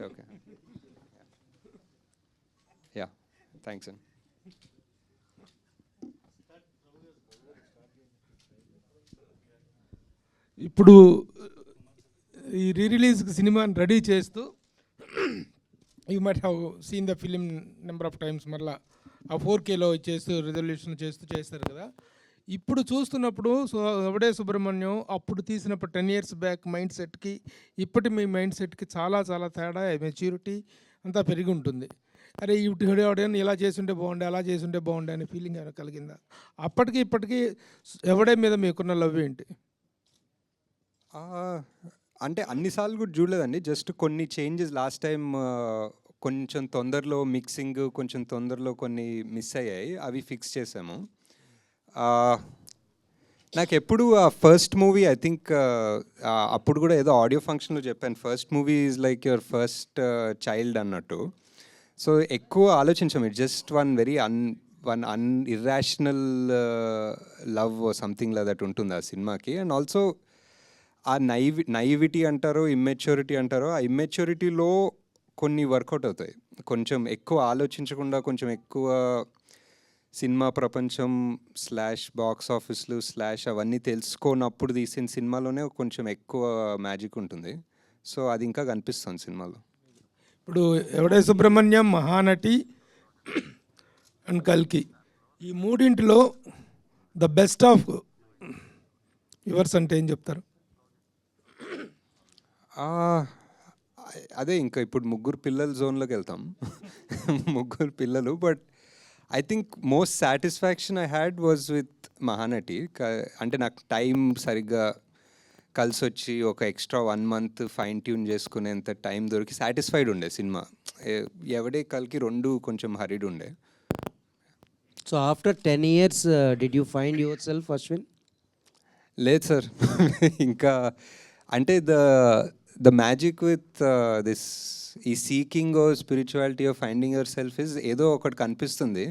Okay. Yeah, thanks అండి. ఇప్పుడు ఈ రిలీజ్ సినిమాని రెడీ చేస్తూ you might have seen the film number of times. మళ్ళీ ఆ 4Kలో చేస్తూ రిజల్యూషన్ చేస్తారు కదా. ఇప్పుడు చూస్తున్నప్పుడు ఎవడే సుబ్రహ్మణ్యం అప్పుడు తీసినప్పుడు 10 years బ్యాక్ మైండ్ సెట్కి ఇప్పటి మీ మైండ్ సెట్కి చాలా చాలా తేడా, మెచ్యూరిటీ అంతా పెరిగి ఉంటుంది. అరే ఇటు ఇలా చేసుంటే బాగుండే, అలా చేసుంటే బాగుండే అనే ఫీలింగ్ ఏమైనా కలిగిందా? అప్పటికి ఇప్పటికీ ఎవడే మీద మీకున్న లవ్ ఏంటి? అంటే అన్నిసార్లు కూడా చూడలేదండి, జస్ట్ కొన్ని చేంజెస్. లాస్ట్ టైం కొంచెం తొందరలో మిక్సింగ్, కొంచెం తొందరలో కొన్ని మిస్ అయ్యాయి, అవి ఫిక్స్ చేసాము. నాకు ఎప్పుడు ఆ ఫస్ట్ మూవీ ఐ థింక్ అప్పుడు కూడా ఏదో ఆడియో ఫంక్షన్లో చెప్పాను, first movie is like your first child అన్నట్టు. సో ఎక్కువ ఆలోచించాము, it just one irrational love something like that ఉంటుంది ఆ సినిమాకి. అండ్ ఆల్సో ఆ నైవిటీ అంటారో ఇమ్మెచ్యూరిటీ అంటారో, ఆ ఇమ్మెచ్యూరిటీలో కొన్ని వర్కౌట్ అవుతాయి. కొంచెం ఎక్కువ ఆలోచించకుండా, కొంచెం ఎక్కువ సినిమా ప్రపంచం బాక్స్ ఆఫీస్లు అవన్నీ తెలుసుకోనప్పుడు తీసిన సినిమాలోనే కొంచెం ఎక్కువ మ్యాజిక్ ఉంటుంది. సో అది ఇంకా కనిపిస్తుంది సినిమాలో. ఇప్పుడు ఎవడే సుబ్రహ్మణ్యం, మహానటి అండ్ కల్కి, ఈ మూడింటిలో ద బెస్ట్ ఆఫ్ యువర్స్ అంటే ఏం చెప్తారు? అదే ఇంకా ఇప్పుడు ముగ్గురు పిల్లల జోన్లోకి వెళ్తాం. ముగ్గురు పిల్లలు. But I think most satisfaction I had was with Mahanati. అంటే నాకు టైం సరిగ్గా కలిసి వచ్చి ఒక ఎక్స్ట్రా 1 month ఫైన్ ట్యూన్ చేసుకునేంత టైం దొరికి సాటిస్ఫైడ్ ఉండే సినిమా. ఎవడే కల్కి రెండు కొంచెం హరిడ్ ఉండే. So after 10 years did you find yourself, Ashwin? లేదు సార్. ఇంకా అంటే ద మ్యాజిక్ విత్ దిస్ ఈ seeking oh spirituality of finding yourself is ఏదో ఒకటి కనిపిస్తుంది,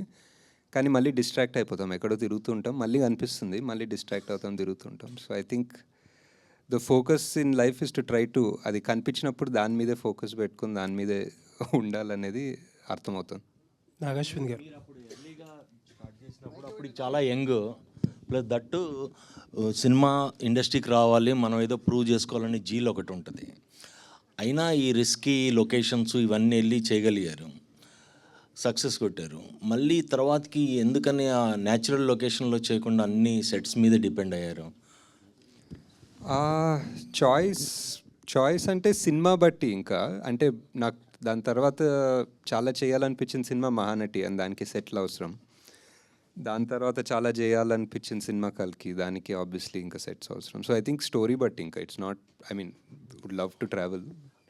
కానీ మళ్ళీ డిస్ట్రాక్ట్ అయిపోతాం, ఎక్కడో తిరుగుతుంటాం, మళ్ళీ కనిపిస్తుంది, మళ్ళీ డిస్ట్రాక్ట్ అవుతాం, తిరుగుతుంటాం. So I think the focus in life is to try to, అది కనిపించినప్పుడు దాని మీదే ఫోకస్ పెట్టుకుని దాని మీదే ఉండాలనేది అర్థమవుతుంది. నాగశ్విన్ గారు అప్పుడు చాలా యంగ్, ప్లస్ దట్టు సినిమా ఇండస్ట్రీకి రావాలి, మనం ఏదో ప్రూవ్ చేసుకోవాలని జీల్ ఒకటి ఉంటుంది. అయినా ఈ రిస్కీ లొకేషన్స్ ఇవన్నీ వెళ్ళి చేయగలిగారు, సక్సెస్ కొట్టారు. మళ్ళీ తర్వాతకి ఎందుకని ఆ న్యాచురల్ లొకేషన్లో చేయకుండా అన్ని సెట్స్ మీద డిపెండ్ అయ్యారు? చాయిస్ అంటే సినిమా బట్టి. ఇంకా అంటే నాకు దాని తర్వాత చాలా చేయాలనిపించిన సినిమా మహానటి, అండ్ దానికి సెట్లు అవసరం. దాని తర్వాత చాలా చేయాలనిపించిన సినిమా కల్కి, దానికి ఆబ్వియస్లీ ఇంకా సెట్స్ అవసరం. సో ఐ థింక్ స్టోరీ బట్టి. ఇంకా it's not, I mean would love to travel.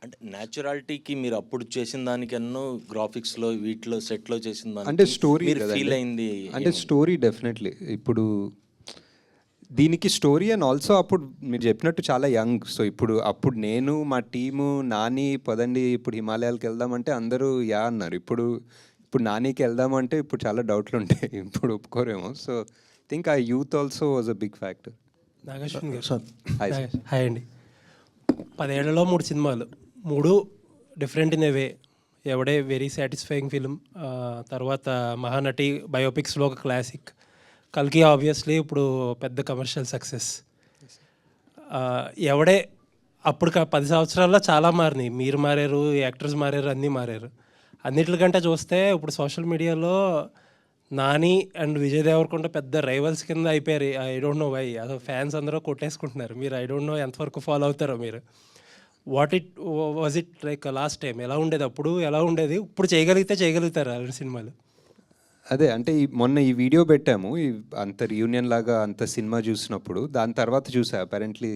అంటే న్యాచురాలిటీకి మీరు అప్పుడు చేసిన దానికన్నా గ్రాఫిక్స్లో వీటిలో సెట్లో చేసిన దానికి అంటే స్టోరీ ఫీల్ అయింది అంటే స్టోరీ డెఫినెట్లీ. ఇప్పుడు దీనికి స్టోరీ అండ్ ఆల్సో అప్పుడు మీరు చెప్పినట్టు చాలా యంగ్. సో అప్పుడు నేను మా టీము నాని పదండి ఇప్పుడు హిమాలయాలకు వెళ్దామంటే అందరూ యా అన్నారు. ఇప్పుడు నానికి వెళ్దామంటే ఇప్పుడు చాలా డౌట్లు ఉంటాయి, ఇప్పుడు ఒప్పుకోరేమో. So think a youth also was a big factor. Nag Ashwin గారు హాయ్ అండి. 10 ఏళ్లలో 3 సినిమాలు, 3 different in a way. Yevade very satisfying film, తర్వాత మహానటి బయోపిక్స్లో ఒక క్లాసిక్, కల్కి ఆబ్వియస్లీ ఇప్పుడు పెద్ద కమర్షియల్ సక్సెస్. ఎవడే అప్పుడు 10 సంవత్సరాల్లో చాలా మారినాయి, మీరు మారారు, యాక్టర్స్ మారారు, అన్నీ మారారు. అన్నిటికంటే చూస్తే ఇప్పుడు సోషల్ మీడియాలో నాని అండ్ విజయ్ దేవరకొండ పెద్ద రైవల్స్ కింద అయిపోయారు. ఐ డోంట్ నో వై, అసలు ఫ్యాన్స్ అందరూ కొట్టేసుకుంటున్నారు. మీరు ఐ డోంట్ నో ఎంతవరకు ఫాలో అవుతారో మీరు. Was it like last time ఎలా ఉండేది, అప్పుడు ఎలా ఉండేది, ఇప్పుడు చేయగలుగుతారు ఆ 2 సినిమాలు? అదే అంటే మొన్న ఈ వీడియో పెట్టాము, అంత రీయూనియన్ లాగా అంత సినిమా చూసినప్పుడు. దాని తర్వాత చూసా అపారెంట్లీ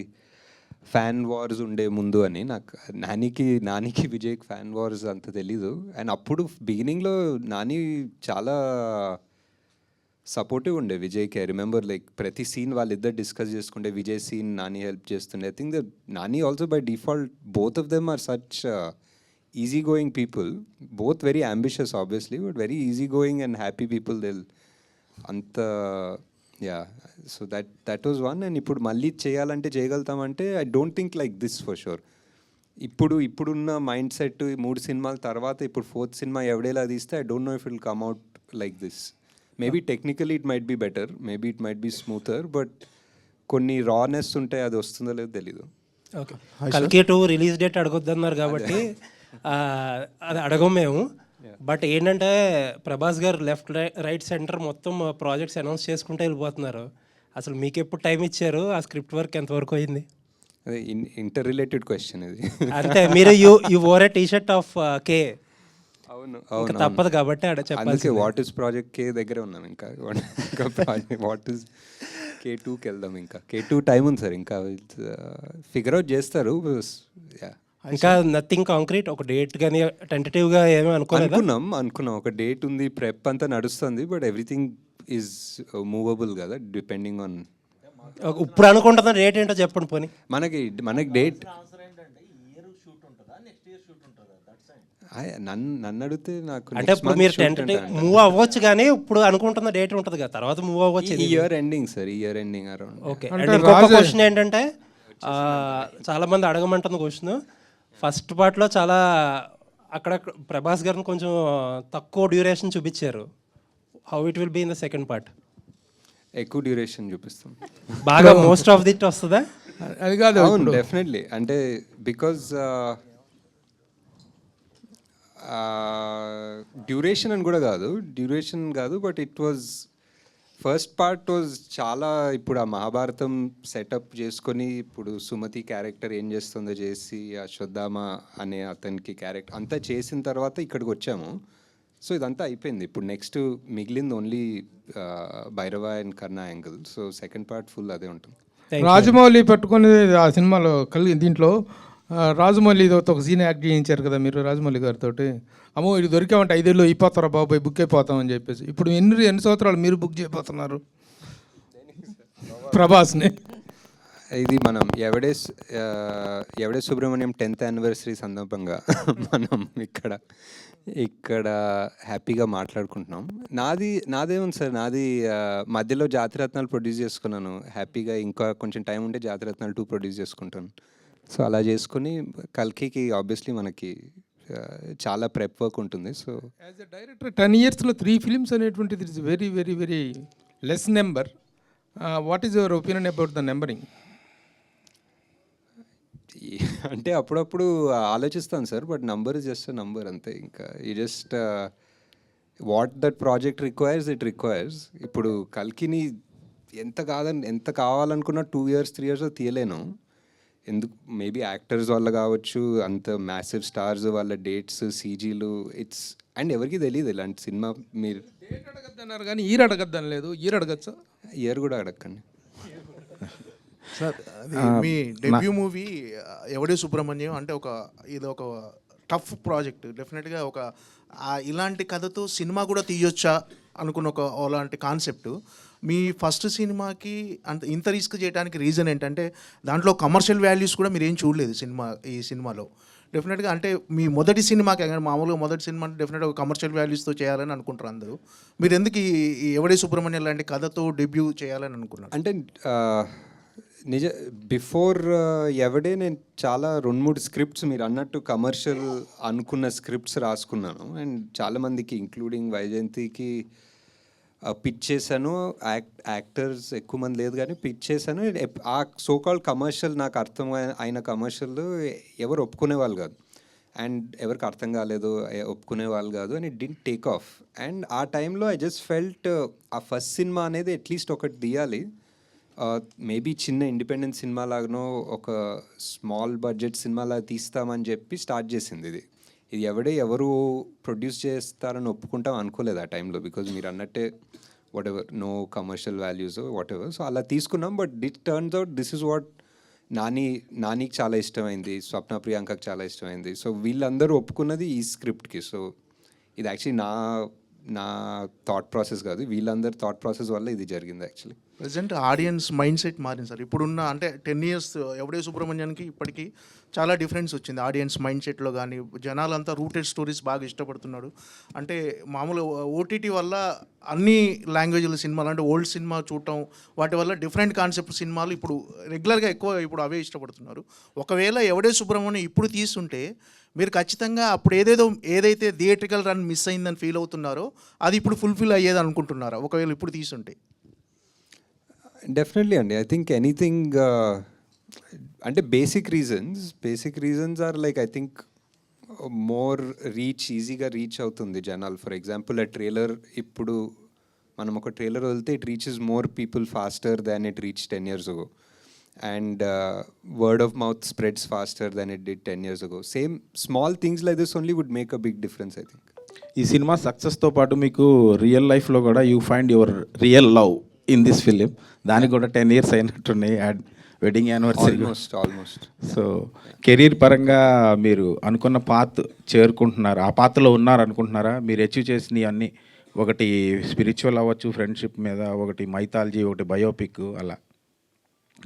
ఫ్యాన్ వార్స్ ఉండే ముందు అని. నాకు నానికి విజయ్కి ఫ్యాన్ వార్స్ అంత తెలీదు. అండ్ అప్పుడు బిగినింగ్లో నాని చాలా సపోర్టివ్ ఉండే విజయ్కి. ఐ రిమెంబర్ లైక్ ప్రతి సీన్ వాళ్ళిద్దరు డిస్కస్ చేసుకుంటే విజయ్ సీన్ నాని హెల్ప్ చేస్తుండే. I think the Nani also by default both of them are such easy going people, both very ambitious obviously, but very easy going and happy people. They'll anta yeah, so that was one. And ippudu malli cheyalante cheyagaltam ante I don't think like this for sure. ఇప్పుడున్న mind set 3 సినిమాల తర్వాత ఇప్పుడు 4th సినిమా ఎవడేలా తీస్తే I don't know if will come out like this. Maybe technically it might be better, maybe it might be smoother, but కొన్ని rawness ఉంటాయి, అది వస్తుందో లేదో తెలీదు. ఓకే, కల్కి 2 రిలీజ్ డేట్ అడగొద్దన్నారు కాబట్టి అది అడగం మేము. బట్ ఏంటంటే ప్రభాస్ గారు లెఫ్ట్ రైట్ సెంటర్ మొత్తం ప్రాజెక్ట్స్ అనౌన్స్ చేసుకుంటూ వెళ్ళిపోతున్నారు. అసలు మీకు ఎప్పుడు టైం ఇచ్చారు? ఆ స్క్రిప్ట్ వర్క్ ఎంతవరకు అయింది? అదే ఇంటర్ రిలేటెడ్ క్వశ్చన్ ఇది. అంటే మీరు you wore a T-shirt of K. అవును ఇంకా అవును తప్పదు కాబట్టి ఆడ చెప్పాలి. అందుకే వాట్ ఈస్ ప్రాజెక్ట్ కే దగ్గర ఉన్నాం. ఇంకా ప్రాజెక్ట్ వాట్ ఈస్ K2కి వెళ్దాం. ఇంకా K2 టైం ఉంది సార్, ఇంకా ఫిగర్ అవుట్ చేస్తారు. ఇంకా నథింగ్ కాంక్రీట్, ఒక డేట్ కానీ టెంటేటివ్గా ఏమీ అనుకున్నాం ఒక డేట్ ఉంది, ప్రెప్ అంతా నడుస్తుంది, బట్ ఎవ్రీథింగ్ ఈజ్ మూవబుల్ కదా డిపెండింగ్ ఆన్. ఇప్పుడు అనుకుంటున్న డేట్ ఏంటో చెప్పండి పోనీ. మనకి డేట్ నన్ను అడిగితే నాకు అంటే ఇప్పుడు మీరు టెంటేటివ్ మూవ్ అవ్వచ్చు, కానీ ఇప్పుడు అనుకుంటున్న డేట్ ఉంటుంది కదా, తర్వాత మూవ్ అవ్వచ్చు. Year ending sir, year ending around. Okay, and ఇంకొక క్వశ్చన్ ఏంటంటే చాలా మంది అడగమంటున్న క్వశ్చన్, ఫస్ట్ పార్ట్లో చాలా అక్కడ ప్రభాస్ గారిని కొంచెం తక్కువ డ్యూరేషన్ చూపించారు. How it will be in the second part? ఎక్కువ డ్యూరేషన్ చూపిస్తాం బాగా మోస్ట్ ఆఫ్ దిట్ వస్తుందా? అది కాదు, అవును డెఫినెట్లీ. అంటే బికాజ్ డ్యూరేషన్ అని కూడా కాదు, but it was first part was చాలా. ఇప్పుడు ఆ మహాభారతం సెటప్ చేసుకొని ఇప్పుడు సుమతి క్యారెక్టర్ ఏం చేస్తుందో చేసి, అశ్వత్థామ అనే అతనికి క్యారెక్టర్ అంతా చేసిన తర్వాత ఇక్కడికి వచ్చాము. సో ఇదంతా అయిపోయింది. ఇప్పుడు నెక్స్ట్ మిగిలింది only Bhairava and Karna angle. So second part full అదే ఉంటుంది. రాజమౌళి పట్టుకొని ఆ సినిమాలో దీంట్లో రాజమౌళితో ఒక సీన్ యాక్ట్ చేయించారు కదా మీరు రాజమౌళి గారితో. అమ్మో ఇది దొరికామంటే 5 ఏళ్ళు అయిపోతారా బాబాయ్, బుక్ అయిపోతామని చెప్పేసి. ఇప్పుడు ఎన్ని సంవత్సరాలు మీరు బుక్ చేయబోతున్నారు ప్రభాస్ని? ఇది మనం ఎవడే సుబ్రహ్మణ్యం 10th యానివర్సరీ సందర్భంగా మనం ఇక్కడ హ్యాపీగా మాట్లాడుకుంటున్నాం. నాదేముంది సార్, నాది మధ్యలో జాతిరత్నాలు ప్రొడ్యూస్ చేసుకున్నాను హ్యాపీగా. ఇంకా కొంచెం టైం ఉంటే జాతిరత్నాలు 2 ప్రొడ్యూస్ చేసుకుంటాను. సో అలా చేసుకుని కల్కికి ఆబ్వియస్లీ మనకి చాలా ప్రెప్ వర్క్ ఉంటుంది. So as a director 10 yearsలో 3 films అనేటువంటిది it's very very very less number. What is your opinion about the numbering? అంటే అప్పుడప్పుడు ఆలోచిస్తాను sir, but number is just number అంతే. ఇంకా ఈ just what that project requires it requires. ఇప్పుడు కల్కిని ఎంత కావాలనుకున్నా 2 years 3 years తీయలేను. ఎందుకు, మేబీ యాక్టర్స్ వల్ల కావచ్చు, అంత మ్యాసివ్ స్టార్స్ వాళ్ళ డేట్స్ సీజీలు ఇట్స్ అండ్ ఎవరికి తెలియదు ఇలాంటి సినిమా. మీరు డేట్ అడగద్దన్నారు కానీ ఇయర్ అడగద్దని లేదు. ఇయర్ అడగచ్చా? ఇయర్ కూడా అడగండి సార్. మీ డెబ్యూ మూవీ ఎవడే సుబ్రహ్మణ్యం అంటే ఇది ఒక టఫ్ ప్రాజెక్ట్. డెఫినెట్గా ఇలాంటి కథతో సినిమా కూడా తీయొచ్చా అనుకున్న అలాంటి కాన్సెప్ట్. మీ ఫస్ట్ సినిమాకి ఇంత రిస్క్ చేయడానికి రీజన్ ఏంటంటే దాంట్లో కమర్షియల్ వాల్యూస్ కూడా మీరు ఏం చూడలేదు ఈ సినిమాలో. డెఫినెట్గా అంటే మీ మొదటి సినిమాకి మామూలుగా మొదటి సినిమా డెఫినెట్గా కమర్షియల్ వాల్యూస్తో చేయాలని అనుకుంటారు అందరూ. మీరు ఎందుకు ఈ ఎవడే సుబ్రహ్మణ్యం లాంటి కథతో డెబ్యూ చేయాలని అనుకున్నారు? అంటే బిఫోర్ ఎవడే నేను చాలా 2-3 స్క్రిప్ట్స్ మీరు అన్నట్టు కమర్షియల్ అనుకున్న స్క్రిప్ట్స్ రాసుకున్నాను. అండ్ చాలామందికి ఇంక్లూడింగ్ వైజయంతికి పిచ్ చేశాను. యాక్టర్స్ ఎక్కువ మంది లేదు కానీ పిచ్ చేశాను. ఆ సోకాల్డ్ కమర్షియల్ నాకు అర్థం అయిన కమర్షియల్ ఎవరు ఒప్పుకునే వాళ్ళు కాదు, అండ్ ఎవరికి అర్థం కాలేదు, ఒప్పుకునే వాళ్ళు కాదు, and it didn't take off. And ఆ టైంలో ఐ జస్ట్ ఫెల్ట్ ఆ ఫస్ట్ సినిమా అనేది అట్లీస్ట్ ఒకటి తీయాలి. మేబీ చిన్న ఇండిపెండెంట్ సినిమా లాగానో ఒక స్మాల్ బడ్జెట్ సినిమాలా తీస్తామని చెప్పి స్టార్ట్ చేసింది ఇది. ఎవరు ప్రొడ్యూస్ చేస్తారని ఒప్పుకుంటాం అనుకోలేదు ఆ టైంలో, బికాజ్ మీరు అన్నట్టే whatever no commercial values whatever. So అలా తీసుకున్నాం. But it turns out this is what నానికి చాలా ఇష్టమైంది, స్వప్న ప్రియాంకకి చాలా ఇష్టమైంది. సో వీళ్ళందరూ ఒప్పుకున్నది ఈ స్క్రిప్ట్కి. సో ఇది యాక్చువల్లీ నా థాట్ ప్రాసెస్ కాదు, వీళ్ళందరి థాట్ ప్రాసెస్ వల్ల ఇది జరిగింది actually. Present audience mind set మారింది సార్. ఇప్పుడున్న అంటే 10 ఇయర్స్ ఎవడే సుబ్రహ్మణ్యానికి ఇప్పటికీ చాలా డిఫరెన్స్ వచ్చింది ఆడియన్స్ మైండ్ సెట్లో కానీ. జనాలంతా రూటెడ్ స్టోరీస్ బాగా ఇష్టపడుతున్నాడు. అంటే మామూలు ఓటీటీ వల్ల అన్ని లాంగ్వేజ్ల సినిమాలు అంటే ఓల్డ్ సినిమా చూడటం వాటి వల్ల డిఫరెంట్ కాన్సెప్ట్ సినిమాలు ఇప్పుడు రెగ్యులర్గా ఎక్కువ ఇప్పుడు అవే ఇష్టపడుతున్నారు. ఒకవేళ ఎవడే సుబ్రహ్మణ్యం ఇప్పుడు తీసుంటే మీరు ఖచ్చితంగా అప్పుడు ఏదైతే థియేట్రికల్ రన్ మిస్ అయిందని ఫీల్ అవుతున్నారో అది ఇప్పుడు ఫుల్ఫిల్ అయ్యేది అనుకుంటున్నారా ఒకవేళ ఇప్పుడు తీసుంటే? డెఫినెట్లీ అండి. ఐ థింక్ ఎనీథింగ్ అంటే basic reasons are like I think more ఈజీగా రీచ్ అవుతుంది జనాలు. ఫర్ ఎగ్జాంపుల్ ఆ ట్రైలర్ ఇప్పుడు మనం ఒక ట్రైలర్ వదిలితే it reaches more people faster than it reach 10 years ago. And word of mouth spreads faster than it did 10 years ago. Same small things like this only would make a big difference, I think. ఈ సినిమా సక్సెస్తో పాటు మీకు real లైఫ్లో కూడా you find your real love in this film. దానికి కూడా 10 years అయినట్టున్నాయి, wedding anniversary. Almost. So career పరంగా మీరు అనుకున్న పాత్ చేరుకుంటున్నారు, ఆ పాత్రలో ఉన్నారు అనుకుంటున్నారా? మీరు అచీవ్ చేసినవి అన్నీ, ఒకటి స్పిరిచువల్ అవ్వచ్చు, ఫ్రెండ్షిప్ మీద, ఒకటి మైథాలజీ, ఒకటి బయోపిక్, అలా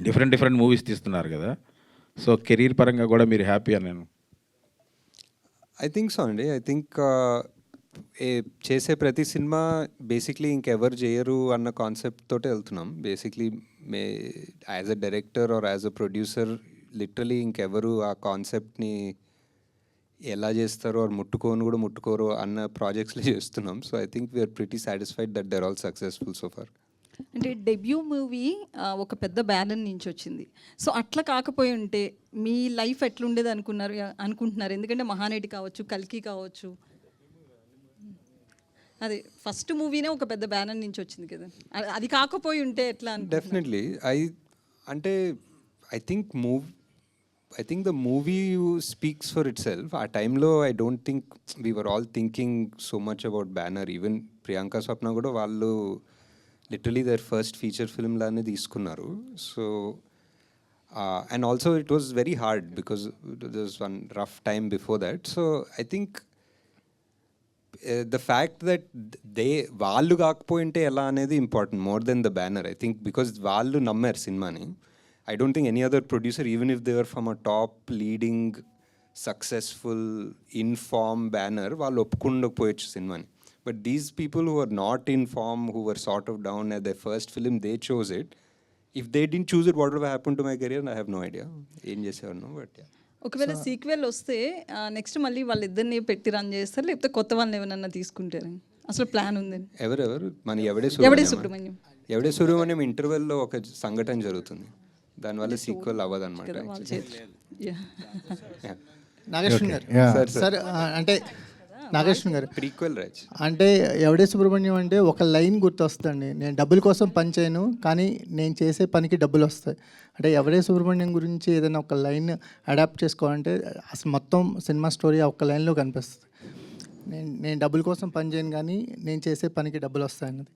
డిఫరెంట్ మూవీస్ తీస్తున్నారు కదా. సో కెరీర్ పరంగా కూడా మీరు హ్యాపీ అని నేను ఐ థింక్ సో అండి. ఐ థింక్ చేసే ప్రతి సినిమా బేసిక్లీ ఇంకెవరు చేయరు అన్న కాన్సెప్ట్ తోటే వెళ్తున్నాం. Basically as a director or as a producer literally ఇంకెవరు ఆ కాన్సెప్ట్ని ఎలా చేస్తారో ఆర్ ముట్టుకోరు అన్న ప్రాజెక్ట్స్లో చేస్తున్నాం. So I think we're pretty satisfied that they're all successful so far. అంటే డెబ్యూ మూవీ ఒక పెద్ద బ్యానర్ నుంచి వచ్చింది. సో అట్లా కాకపోయి ఉంటే మీ లైఫ్ ఎట్లుండేది అనుకుంటున్నారు? ఎందుకంటే మహానటి కావచ్చు, కల్కి కావచ్చు, అదే ఫస్ట్ మూవీనే ఒక పెద్ద బ్యానర్ నుంచి వచ్చింది కదా, అది కాకపోయి ఉంటే ఎట్లా? Definitely I think the movie speaks for itself. ఆ టైంలో I don't think we were all thinking so much about banner. Even Priyanka Swapna కూడా వాళ్ళు literally there first feature film లానే తీసుకున్నారు. So and also it was very hard because there was one rough time before that. So I think the fact that వాళ్ళు కాకపోయింటే ఎలా అనేది important more than the banner. I think because వాళ్ళు నమ్మారు సినిమాని. I don't think any other producer, even if they were from a top leading successful in-form banner, వాళ్ళు ఒప్పుకుండకపోవచ్చు సినిమాని. But these people who are not in form, who were sort of down at their first film, they chose it. If they didn't choose it, what would have happened to my career? I have no idea. ఏం చేసేవారు, but ఒకవేళ sequel వస్తే next మళ్ళీ వాళ్ళిద్దరిని పెట్టి run చేస్తారు, లేకపోతే కొత్త వాళ్ళని ఏమన్నా తీసుకుంటారు? అసలు ప్లాన్ ఉందని? ఎవరెవరు మన ఎవడే సుబ్రహ్మణ్యం ఇంటర్వెల్లో ఒక సంఘటన జరుగుతుంది, దానివల్ల సీక్వెల్ అవ్వదు అనమాట. నాగేశ్వర్ గారు సార్, అంటే నాగేశ్వర్ గారు ప్రీక్వెల్ రాజ్ అంటే ఎవడే సుబ్రహ్మణ్యం అంటే ఒక లైన్ గుర్తొస్తుందండి, నేను డబ్బుల కోసం పని చేయను కానీ నేను చేసే పనికి డబ్బులు వస్తాయి. అంటే ఎవడే సుబ్రహ్మణ్యం గురించి ఏదైనా ఒక లైన్ అడాప్ట్ చేసుకోవాలంటే అసలు మొత్తం సినిమా స్టోరీ ఆ ఒక్క లైన్లో కనిపిస్తుంది. నేను డబ్బుల కోసం పని చేయను కానీ నేను చేసే పనికి డబ్బులు వస్తాయన్నది.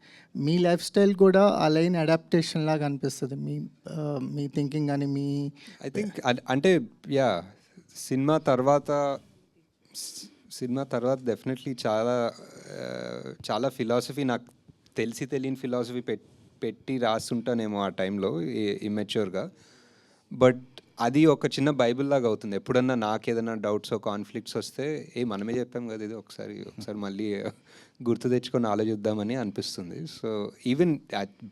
మీ లైఫ్ స్టైల్ కూడా ఆ లైన్ అడాప్టేషన్ లాగా అనిపిస్తుంది, మీ థింకింగ్ కానీ మీ ఐ థింక్. అంటే యా సినిమా తర్వాత డెఫినెట్లీ చాలా ఫిలాసఫీ, నాకు తెలియని ఫిలాసఫీ పెట్టి రాస్తుంటానేమో ఆ టైంలో ఇమ్మెచ్యూర్గా. బట్ అది ఒక చిన్న బైబిల్ లాగా అవుతుంది. ఎప్పుడన్నా నాకు ఏదైనా డౌట్స్ కాన్ఫ్లిక్ట్స్ వస్తే మనమే చెప్పాం కదా ఇది, ఒకసారి మళ్ళీ గుర్తు తెచ్చుకొని ఆలోచిద్దామని అనిపిస్తుంది. సో ఈవెన్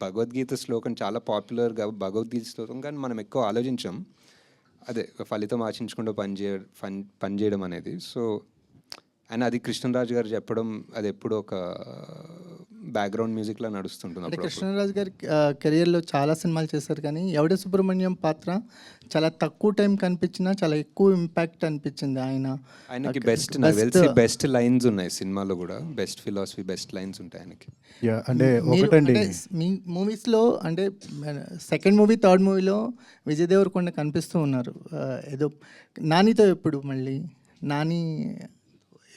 భగవద్గీత శ్లోకం చాలా పాపులర్గా భగవద్గీత శ్లోకం, కానీ మనం ఎక్కువ ఆలోచించాం అదే ఫలితం ఆశించకుండా పనిచేయడం అనేది. సో అండ్ అది కృష్ణరాజు గారు చెప్పడం, అది ఎప్పుడు ఒక బ్యాక్గ్రౌండ్ మ్యూజిక్లా నడుస్తుంటుంది. అంటే కృష్ణరాజు గారి కెరియర్లో చాలా సినిమాలు చేశారు కానీ ఎవడే సుబ్రహ్మణ్యం పాత్ర చాలా తక్కువ టైం కనిపించినా చాలా ఎక్కువ ఇంపాక్ట్ అనిపించింది. ఆయనకి బెస్ట్ లైన్స్ ఉన్నాయి సినిమాలో కూడా, బెస్ట్ ఫిలాసఫీ, బెస్ట్ లైన్స్ ఉంటాయి ఆయనకి. అంటే మీ మూవీస్లో అంటే సెకండ్ మూవీ, థర్డ్ మూవీలో విజయ్ దేవరకొండ కనిపిస్తూ ఉన్నారు. ఏదో నానితో ఎప్పుడు మళ్ళీ నాని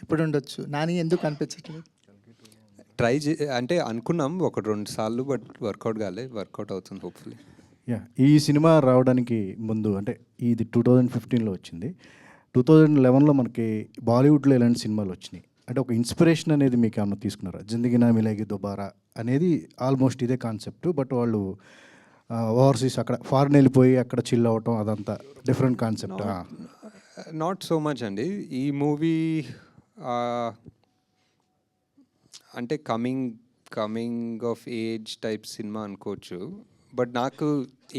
ఎప్పుడు ఉండొచ్చు, నాని ఎందుకు కనిపించట్లేదు? అంటే అనుకున్నాం 1-2 సార్లు, బట్ వర్కౌట్ అవుతుంది హోప్ఫుల్లీ. ఈ సినిమా రావడానికి ముందు అంటే ఇది 2015లో వచ్చింది. 2011లో మనకి బాలీవుడ్లో ఇలాంటి సినిమాలు వచ్చినాయి. అంటే ఒక ఇన్స్పిరేషన్ అనేది మీకు ఏమన్నా తీసుకున్నారా? జిందగీ నా మిలేగి దుబారా అనేది ఆల్మోస్ట్ ఇదే కాన్సెప్ట్. బట్ వాళ్ళు ఓవర్సీస్ అక్కడ ఫారెన్ వెళ్ళిపోయి అక్కడ చిల్ అవ్వటం అదంతా different concept. Not so much అండి. ఈ మూవీ అంటే కమింగ్ ఆఫ్ ఏజ్ టైప్ సినిమా అనుకోవచ్చు. బట్ నాకు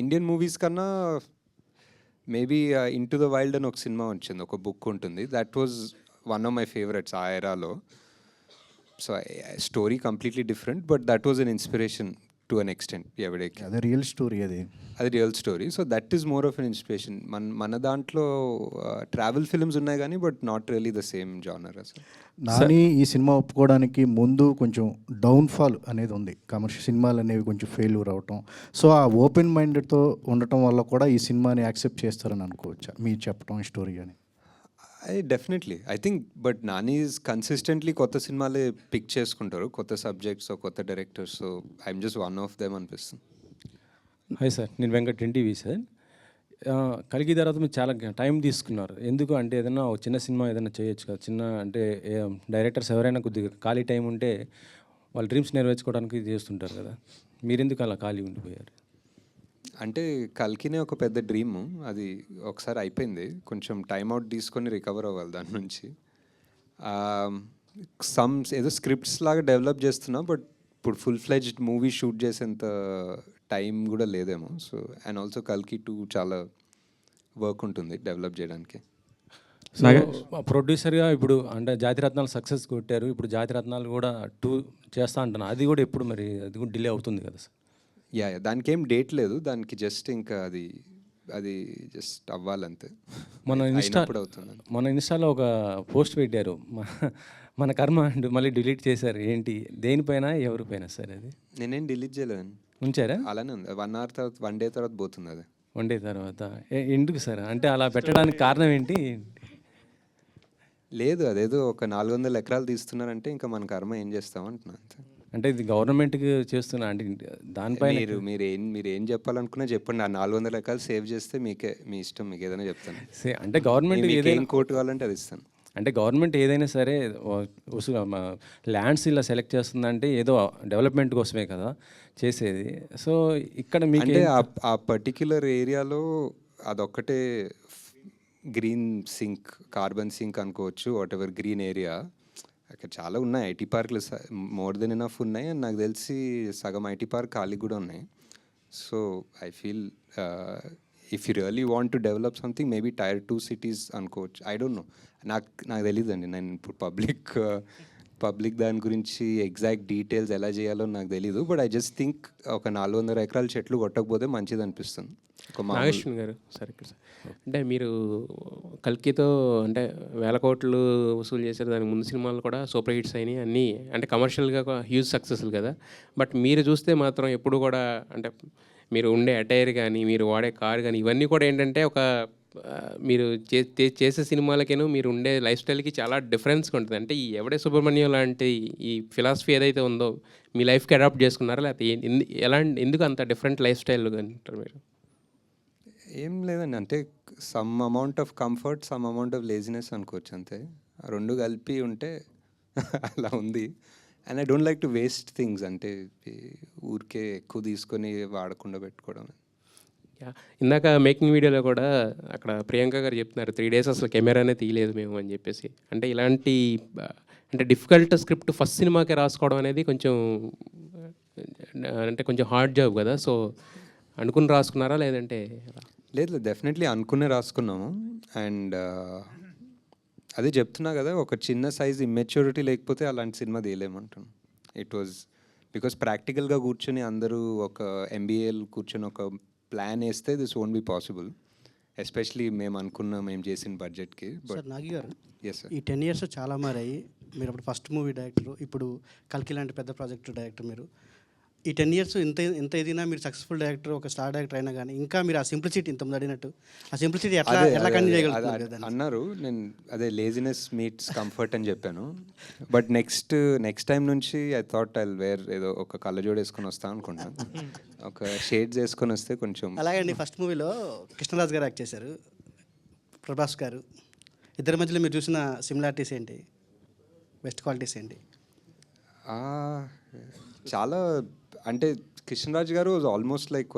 ఇండియన్ మూవీస్ కన్నా మేబీ ఇంటూ ద వైల్డ్ అని ఒక సినిమా వచ్చింది, ఒక బుక్ ఉంటుంది. That was one of my favourites ఆ ఎరాలో. So story completely different, but that was an inspiration to an extent. ఎవరికి అదే రియల్ స్టోరీ అది real story. So that is more of an inspiration. మన దాంట్లో ట్రావెల్ ఫిల్మ్స్ ఉన్నాయి కానీ but not really the same genre అసలు. నాని ఈ cinema ఒప్పుకోవడానికి ముందు కొంచెం డౌన్ఫాల్ అనేది ఉంది, కమర్షియల్ సినిమాలు అనేవి కొంచెం ఫెయిల్యూర్ అవటం. సో ఆ ఓపెన్ మైండెడ్తో ఉండటం వల్ల కూడా ఈ సినిమాని యాక్సెప్ట్ చేస్తారని అనుకోవచ్చా మీరు చెప్పడం స్టోరీ అని? Definitely I think, but Nani is consistently కొత్త సినిమాలే పిక్ చేసుకుంటారు, కొత్త సబ్జెక్ట్స్, కొత్త directors. So I'm just one of them అనిపిస్తుంది. హాయ్ సార్, నేను వెంకట్ ఎన్టీవీ సార్. కలిగి తర్వాత మీరు చాలా టైం తీసుకున్నారు. ఎందుకు అంటే ఏదైనా ఒక చిన్న సినిమా ఏదైనా చేయొచ్చు కదా, చిన్న అంటే డైరెక్టర్స్ ఎవరైనా కొద్దిగా ఖాళీ టైం ఉంటే వాళ్ళ డ్రీమ్స్ నెరవేర్చుకోవడానికి చేస్తుంటారు కదా, మీరెందుకు అలా ఖాళీ ఉండిపోయారు? అంటే కల్కినే ఒక పెద్ద డ్రీమ్, అది ఒకసారి అయిపోయింది. కొంచెం టైంఅవుట్ తీసుకొని రికవర్ అవ్వాలి దాని నుంచి. ఏదో స్క్రిప్ట్స్ లాగా డెవలప్ చేస్తున్నా, బట్ ఇప్పుడు ఫుల్ ఫ్లెడ్జ్డ్ మూవీ షూట్ చేసేంత టైం కూడా లేదేమో. సో అండ్ ఆల్సో కల్కి 2 చాలా వర్క్ ఉంటుంది డెవలప్ చేయడానికి. ప్రొడ్యూసర్గా ఇప్పుడు అంటే జాతిరత్నాలు సక్సెస్ కొట్టారు, ఇప్పుడు జాతిరత్నాలు కూడా 2 చేస్తా అంటున్నారు. అది కూడా ఎప్పుడు మరి అది కూడా డిలే అవుతుంది కదా సార్? దానికి ఏం డేట్ లేదు, దానికి జస్ట్ ఇంకా అది జస్ట్ అవ్వాలంతే. మన ఇన్స్టాలో ఒక పోస్ట్ పెట్టారు, మన కర్మ అండ్ మళ్ళీ డిలీట్ చేశారు. ఏంటి, దేనిపైన ఎవరిపైన సార్? అది నేనేం డిలీట్ చేయలేదండి, ఉంచారా? అలానే ఉంది. 1 hour తర్వాత 1 day తర్వాత పోతుంది అది. 1 day తర్వాత ఎందుకు సార్? అంటే అలా పెట్టడానికి కారణం ఏంటి? లేదు, అదేదో ఒక 400 ఎకరాలు తీస్తున్నారంటే ఇంకా మన కర్మ ఏం చేస్తాం అంటున్నా అంతే. అంటే ఇది గవర్నమెంట్కి చేస్తున్నా అంటే దానిపైన మీరేం చెప్పాలనుకున్నా చెప్పండి. ఆ 400 ఎకరాలు సేవ్ చేస్తే మీకే, మీ ఇష్టం, మీకు ఏదైనా చెప్తాను. అంటే గవర్నమెంట్ ఏదైనా కోర్టు కావాలంటే అది ఇస్తాను. అంటే గవర్నమెంట్ ఏదైనా సరే ల్యాండ్స్ ఇలా సెలెక్ట్ చేస్తుందంటే ఏదో డెవలప్మెంట్ కోసమే కదా చేసేది. సో ఇక్కడ మీకు అంటే ఆ పర్టిక్యులర్ ఏరియాలో అదొక్కటే గ్రీన్ సింక్, కార్బన్ సింక్ అనుకోవచ్చు, వాట్ ఎవర్ గ్రీన్ ఏరియా. అక్కడ చాలా ఉన్నాయి ఐటీ పార్క్లు, మోర్ దెన్ ఎనఫ్ ఉన్నాయి. అండ్ నాకు తెలిసి సగం ఐటీ పార్క్ ఖాళీ కూడా ఉన్నాయి. So I feel if you really want to develop something, maybe Tier 2 cities అనుకోవచ్చు. ఐ డోంట్ నో, నాకు తెలియదండి. నేను ఇప్పుడు పబ్లిక్ దాని గురించి ఎగ్జాక్ట్ డీటెయిల్స్ ఎలా చేయాలో నాకు తెలీదు. బట్ ఐ జస్ట్ థింక్ ఒక 400 ఎకరాల చెట్లు కొట్టకపోతే మంచిది అనిపిస్తుంది. నాగేశ్వర్ గారు సార్, ఇక్కడ సార్ అంటే మీరు కల్కితో అంటే 1000 కోట్లు వసూలు చేశారు. దానికి ముందు సినిమాలు కూడా సూపర్ హిట్స్ అయినాయి, అన్నీ అంటే కమర్షియల్గా హ్యూజ్ సక్సెస్లు కదా. బట్ మీరు చూస్తే మాత్రం ఎప్పుడు కూడా అంటే మీరు ఉండే అటైర్ కానీ, మీరు వాడే కార్ కానీ, ఇవన్నీ కూడా ఏంటంటే ఒక మీరు చేసే సినిమాలకేను మీరు ఉండే లైఫ్ స్టైల్కి చాలా డిఫరెన్స్గా ఉంటుంది. అంటే ఈ ఎవడే సుబ్రహ్మణ్యం లాంటి ఈ ఫిలాసఫీ ఏదైతే ఉందో మీ లైఫ్కి అడాప్ట్ చేసుకున్నారా, లేకపోతే ఎందుకు అంత డిఫరెంట్ లైఫ్ స్టైల్ అంటారు మీరు? ఏం లేదండి, అంటే some amount of comfort, some amount of laziness అనుకోవచ్చు అంతే. ఆ 2 కలిపి ఉంటే అలా ఉంది. And I don't like to waste things, అంటే ఊరికే ఎక్కువ తీసుకొని వాడకుండా పెట్టుకోవడం. ఇందాక మేకింగ్ వీడియోలో కూడా అక్కడ ప్రియాంక గారు చెప్తున్నారు 3 days అసలు కెమెరానే తీయలేదు మేము అని చెప్పేసి. అంటే ఇలాంటి అంటే డిఫికల్ట్ స్క్రిప్ట్ ఫస్ట్ సినిమాకే రాసుకోవడం అనేది కొంచెం అంటే కొంచెం హార్డ్ జాబ్ కదా. సో అనుకుని రాసుకున్నారా లేదంటే? లేదు, డెఫినెట్లీ అనుకునే రాసుకున్నాము. అండ్ అదే చెప్తున్నా కదా, ఒక చిన్న సైజ్ ఇమ్మెచ్యూరిటీ లేకపోతే అలాంటి సినిమా తీయలేమంటాను. ఇట్ వాజ్ బికాస్ ప్రాక్టికల్గా కూర్చొని అందరూ ఒక MBAలు కూర్చొని ఒక ప్లాన్ వేస్తే this won't be possible, especially మేము చేసిన బడ్జెట్కి. సార్ నాగి గారు, ఎస్ సార్, ఈ 10 years చాలా మారాయి. మీరు అప్పుడు ఫస్ట్ మూవీ డైరెక్టర్, ఇప్పుడు కల్కి లాంటి పెద్ద ప్రాజెక్టు డైరెక్టర్. మీరు ఈ 10 years ఎంత ఎదిగినా మీరు సక్సెస్ఫుల్ డైరెక్టర్, ఒక స్టార్ డైరెక్టర్ అయినా కానీ ఇంకా మీరు ఆ సింప్లిసిటీ ఇంతకుముందు అడిగినట్టు ఆ సింప్లిసిటీ ఎలా కంటిన్యూ చేయగలుగుతారు అన్నారు. నేను అదే లేజినెస్ మీట్స్ కంఫర్ట్ అని చెప్పాను. బట్ నెక్స్ట్ టైం నుంచి ఐ థాట్ ఐ వేర్ ఏదో ఒక కళ్ళజోడు వేసుకొని వస్తాను అనుకుంటాను, ఒక షేడ్స్ వేసుకొని వస్తే కొంచెం. అలాగే ఫస్ట్ మూవీలో కృష్ణరాజు గారు యాక్ట్ చేశారు, ప్రభాస్ గారు. ఇద్దరి మధ్యలో మీరు చూసిన సిమిలారిటీస్ ఏంటి, బెస్ట్ క్వాలిటీస్ ఏంటి? చాలా అంటే కృష్ణరాజ్ గారు ఆల్మోస్ట్ లైక్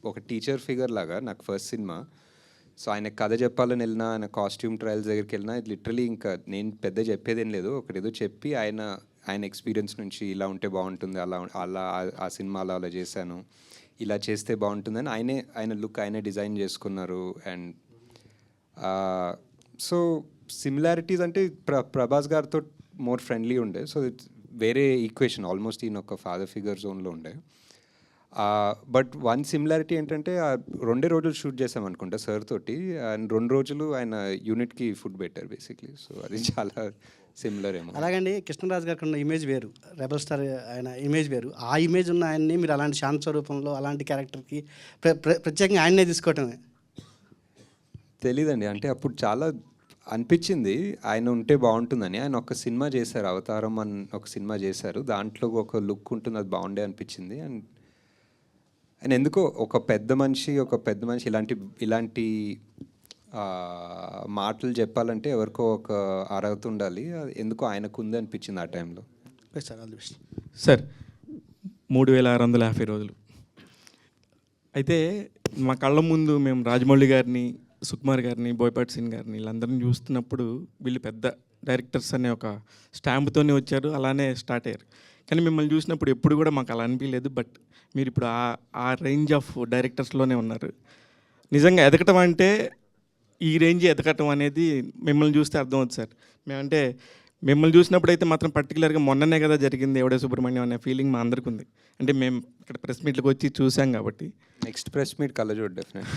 ఒక టీచర్ ఫిగర్ లాగా నాకు ఫస్ట్ సినిమా. సో ఆయన కథ చెప్పాలని వెళ్ళినా, ఆయన కాస్ట్యూమ్ ట్రయల్స్ దగ్గరికి వెళ్ళినా, లిటరలీ ఇంకా నేను పెద్ద చెప్పేదేం లేదు, ఒకటేదో చెప్పి ఆయన ఎక్స్పీరియన్స్ నుంచి ఇలా ఉంటే బాగుంటుంది, అలా ఆ సినిమాలో అలా చేశాను, ఇలా చేస్తే బాగుంటుందని ఆయన లుక్ ఆయనే డిజైన్ చేసుకున్నారు. అండ్ సో సిమిలారిటీస్ అంటే ప్రభాస్ గారితో మోర్ ఫ్రెండ్లీ ఉండే. సో ఇట్స్ వేరే ఈక్వేషన్, ఆల్మోస్ట్ ఈయన ఒక ఫాదర్ ఫిగర్ జోన్లో ఉండే. బట్ వన్ సిమిలారిటీ ఏంటంటే 2 రోజులు షూట్ చేసాం అనుకుంటా సార్ తోటి, అండ్ 2 రోజులు ఆయన యూనిట్కి ఫుడ్ పెట్టారు బేసిక్లీ. సో అది చాలా సిమిలర్ ఏమో. అలాగండి కృష్ణరాజు గారికి ఉన్న ఇమేజ్ వేరు, రెబల్ స్టార్ ఆయన ఇమేజ్ వేరు. ఆ ఇమేజ్ ఉన్న ఆయన్ని మీరు అలాంటి శాంత స్వరూపంలో అలాంటి క్యారెక్టర్కి ప్రత్యేకంగా ఆయన్నే తీసుకోవటమే తెలీదండి. అంటే అప్పుడు చాలా అనిపించింది ఆయన ఉంటే బాగుంటుందని. ఆయన ఒక సినిమా చేశారు, అవతారం అని ఒక సినిమా చేశారు, దాంట్లో ఒక లుక్ ఉంటుంది, అది బాగుండే అనిపించింది. అండ్ ఎందుకో ఒక పెద్ద మనిషి ఇలాంటి మాటలు చెప్పాలంటే ఎవరికో ఒక అర్హత ఉండాలి, అది ఎందుకో ఆయనకు ఉంది అనిపించింది ఆ టైంలో. సార్ 3650 రోజులు అయితే మా కళ్ళ ముందు మేము రాజమౌళి గారిని, సుకుమార్ గారిని, బోయపాటి సింగ్ గారిని వీళ్ళందరినీ చూస్తున్నప్పుడు వీళ్ళు పెద్ద డైరెక్టర్స్ అనే ఒక స్టాంప్తోనే వచ్చారు, అలానే స్టార్ట్ అయ్యారు. కానీ మిమ్మల్ని చూసినప్పుడు ఎప్పుడు కూడా మాకు అలా అనిపించలేదు. బట్ మీరు ఇప్పుడు ఆ రేంజ్ ఆఫ్ డైరెక్టర్స్లోనే ఉన్నారు. నిజంగా ఎదగటం అంటే ఈ రేంజ్ ఎదగటం అనేది మిమ్మల్ని చూస్తే అర్థమవుతుంది సార్. మేమంటే మిమ్మల్ని చూసినప్పుడు అయితే మాత్రం పర్టికులర్గా మొన్ననే కదా జరిగింది ఎవడే సుబ్రహ్మణ్యం అనే ఫీలింగ్ మా అందరికీ ఉంది. అంటే మేము ఇక్కడ ప్రెస్ మీట్లకు వచ్చి చూసాం కాబట్టి. నెక్స్ట్ ప్రెస్ మీట్ కలజోడు డెఫినెట్